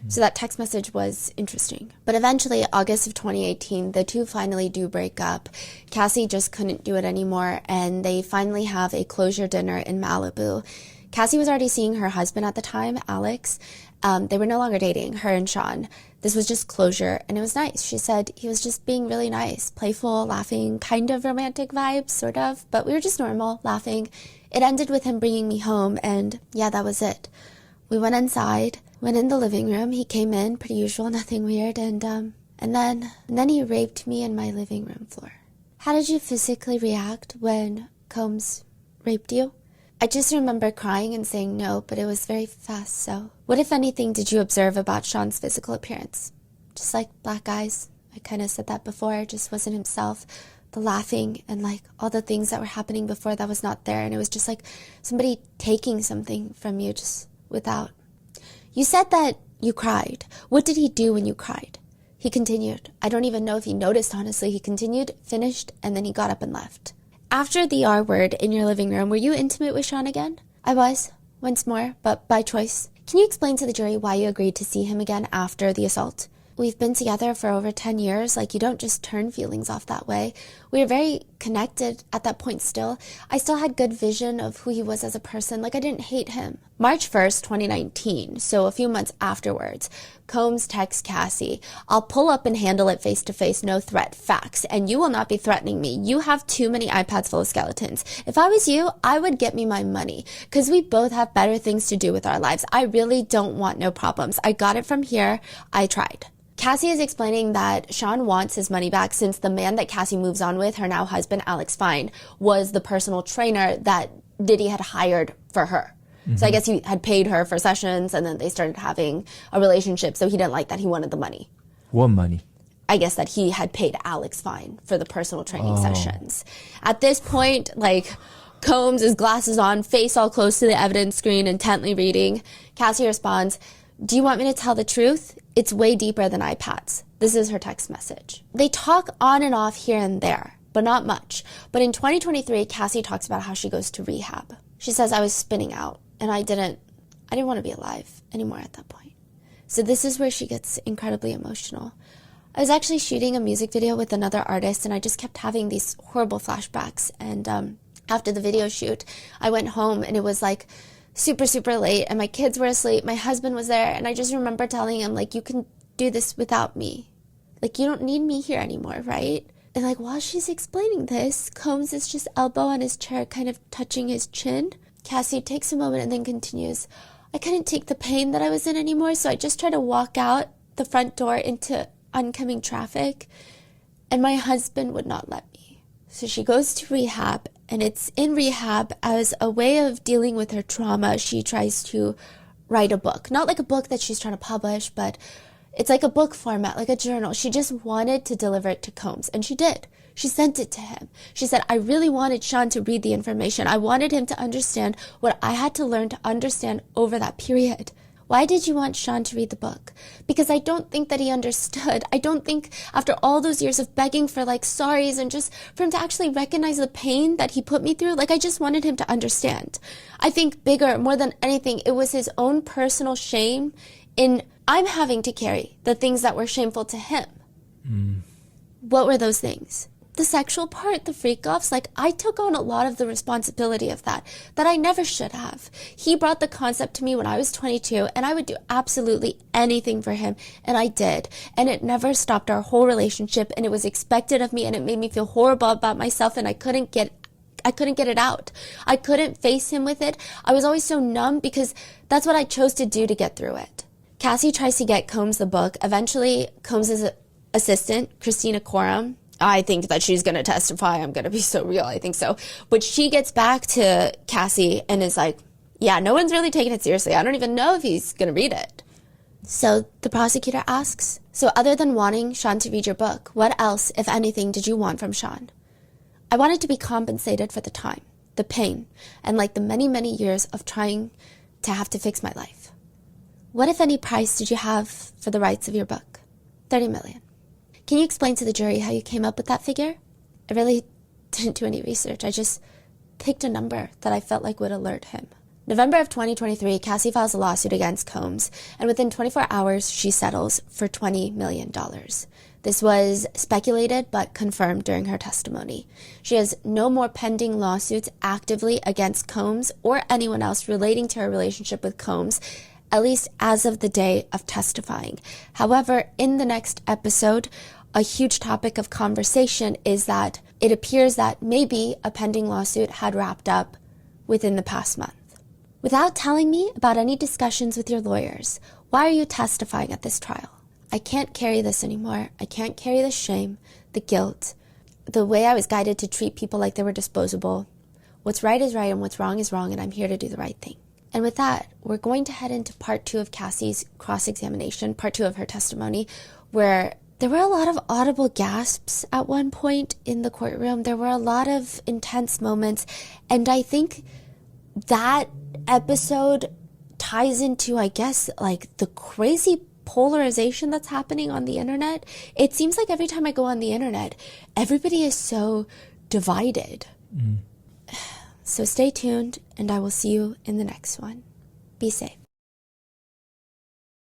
So that text message was interesting. But eventually, August of 2018, the two finally do break up. Cassie just couldn't do it anymore, and they finally have a closure dinner in Malibu. Cassie was already seeing her husband at the time, Alex. They were no longer dating, her and Sean. This was just closure, and it was nice. She said he was just being really nice, playful, laughing, kind of romantic vibes, sort of. But we were just normal, laughing. It ended with him bringing me home, and yeah, that was it. We went inside, went in the living room. He came in, pretty usual, nothing weird, and then he raped me in my living room floor. How did you physically react when Combs raped you? I just remember crying and saying no, but it was very fast, so. What, if anything, did you observe about Sean's physical appearance? Just like black eyes. I kind of said that before, just wasn't himself. The laughing and like all the things that were happening before that was not there, and it was just like somebody taking something from you just without. You said that you cried. What did he do when you cried? He continued. I don't even know if he noticed, honestly. He continued, finished, and then he got up and left. After the R word in your living room, were you intimate with Sean again? I was, once more, but by choice. Can you explain to the jury why you agreed to see him again after the assault? We've been together for over 10 years. Like, you don't just turn feelings off that way. We were very connected at that point still. I still had good vision of who he was as a person. Like, I didn't hate him. March 1st, 2019, so a few months afterwards, Combs texts Cassie, I'll pull up and handle it face-to-face, no threat, facts, and you will not be threatening me. You have too many iPads full of skeletons. If I was you, I would get me my money, because we both have better things to do with our lives. I really don't want no problems. I got it from here. I tried. Cassie is explaining that Sean wants his money back since the man that Cassie moves on with, her now husband, Alex Fine, was the personal trainer that Diddy had hired for her. Mm-hmm. So I guess he had paid her for sessions, and then they started having a relationship, so he didn't like that. He wanted the money. What money? I guess that he had paid Alex Fine for the personal training sessions. At this point, like, Combs, his glasses on, face all close to the evidence screen, intently reading. Cassie responds, do you want me to tell the truth? It's way deeper than iPads. This is her text message. They talk on and off here and there, but not much. But in 2023, Cassie talks about how she goes to rehab. She says, I was spinning out, and I didn't want to be alive anymore at that point. So this is where she gets incredibly emotional. I was actually shooting a music video with another artist, and I just kept having these horrible flashbacks. And after the video shoot, I went home, and it was like super, super late, and my kids were asleep. My husband was there, and I just remember telling him, like, you can do this without me. Like, you don't need me here anymore, right? And like, while she's explaining this, Combs is just elbow on his chair, kind of touching his chin. Cassie takes a moment and then continues, I couldn't take the pain that I was in anymore, so I just tried to walk out the front door into oncoming traffic, and my husband would not let me. So she goes to rehab, and it's in rehab as a way of dealing with her trauma. She tries to write a book. Not like a book that she's trying to publish, but it's like a book format, like a journal. She just wanted to deliver it to Combs, and she did. She sent it to him. She said, I really wanted Sean to read the information. I wanted him to understand what I had to learn to understand over that period. Why did you want Sean to read the book? Because I don't think that he understood. I don't think after all those years of begging for like sorries and just for him to actually recognize the pain that he put me through, like I just wanted him to understand. I think bigger, more than anything, it was his own personal shame in I'm having to carry the things that were shameful to him. What were those things? The sexual part, the freak-offs, like I took on a lot of the responsibility of that I never should have. He brought the concept to me when I was 22, and I would do absolutely anything for him, and I did. And it never stopped our whole relationship, and it was expected of me, and it made me feel horrible about myself, and I couldn't get it out. I couldn't face him with it. I was always so numb because that's what I chose to do to get through it. Cassie tries to get Combs the book. Eventually, Combs' assistant, Christina Coram, I think that she's going to testify. I'm going to be so real. I think so. But she gets back to Cassie and is like, yeah, no one's really taking it seriously. I don't even know if he's going to read it. So the prosecutor asks, so other than wanting Sean to read your book, what else, if anything, did you want from Sean? I wanted to be compensated for the time, the pain, and like the many, many years of trying to have to fix my life. What, if any, price did you have for the rights of your book? 30 million. Can you explain to the jury how you came up with that figure? I really didn't do any research. I just picked a number that I felt like would alert him. November of 2023, Cassie files a lawsuit against Combs, and within 24 hours, she settles for $20 million. This was speculated but confirmed during her testimony. She has no more pending lawsuits actively against Combs or anyone else relating to her relationship with Combs, at least as of the day of testifying. However, in the next episode, a huge topic of conversation is that it appears that maybe a pending lawsuit had wrapped up within the past month. Without telling me about any discussions with your lawyers, why are you testifying at this trial? I can't carry this anymore. I can't carry the shame, the guilt, the way I was guided to treat people like they were disposable. What's right is right and what's wrong is wrong, and I'm here to do the right thing. And with that, we're going to head into part 2 of Cassie's cross-examination, part 2 of her testimony, where there were a lot of audible gasps at one point in the courtroom. There were a lot of intense moments, and I think that episode ties into, I guess, like the crazy polarization that's happening on the internet. It seems like every time I go on the internet, everybody is so divided. So stay tuned, and I will see you in the next one. Be safe.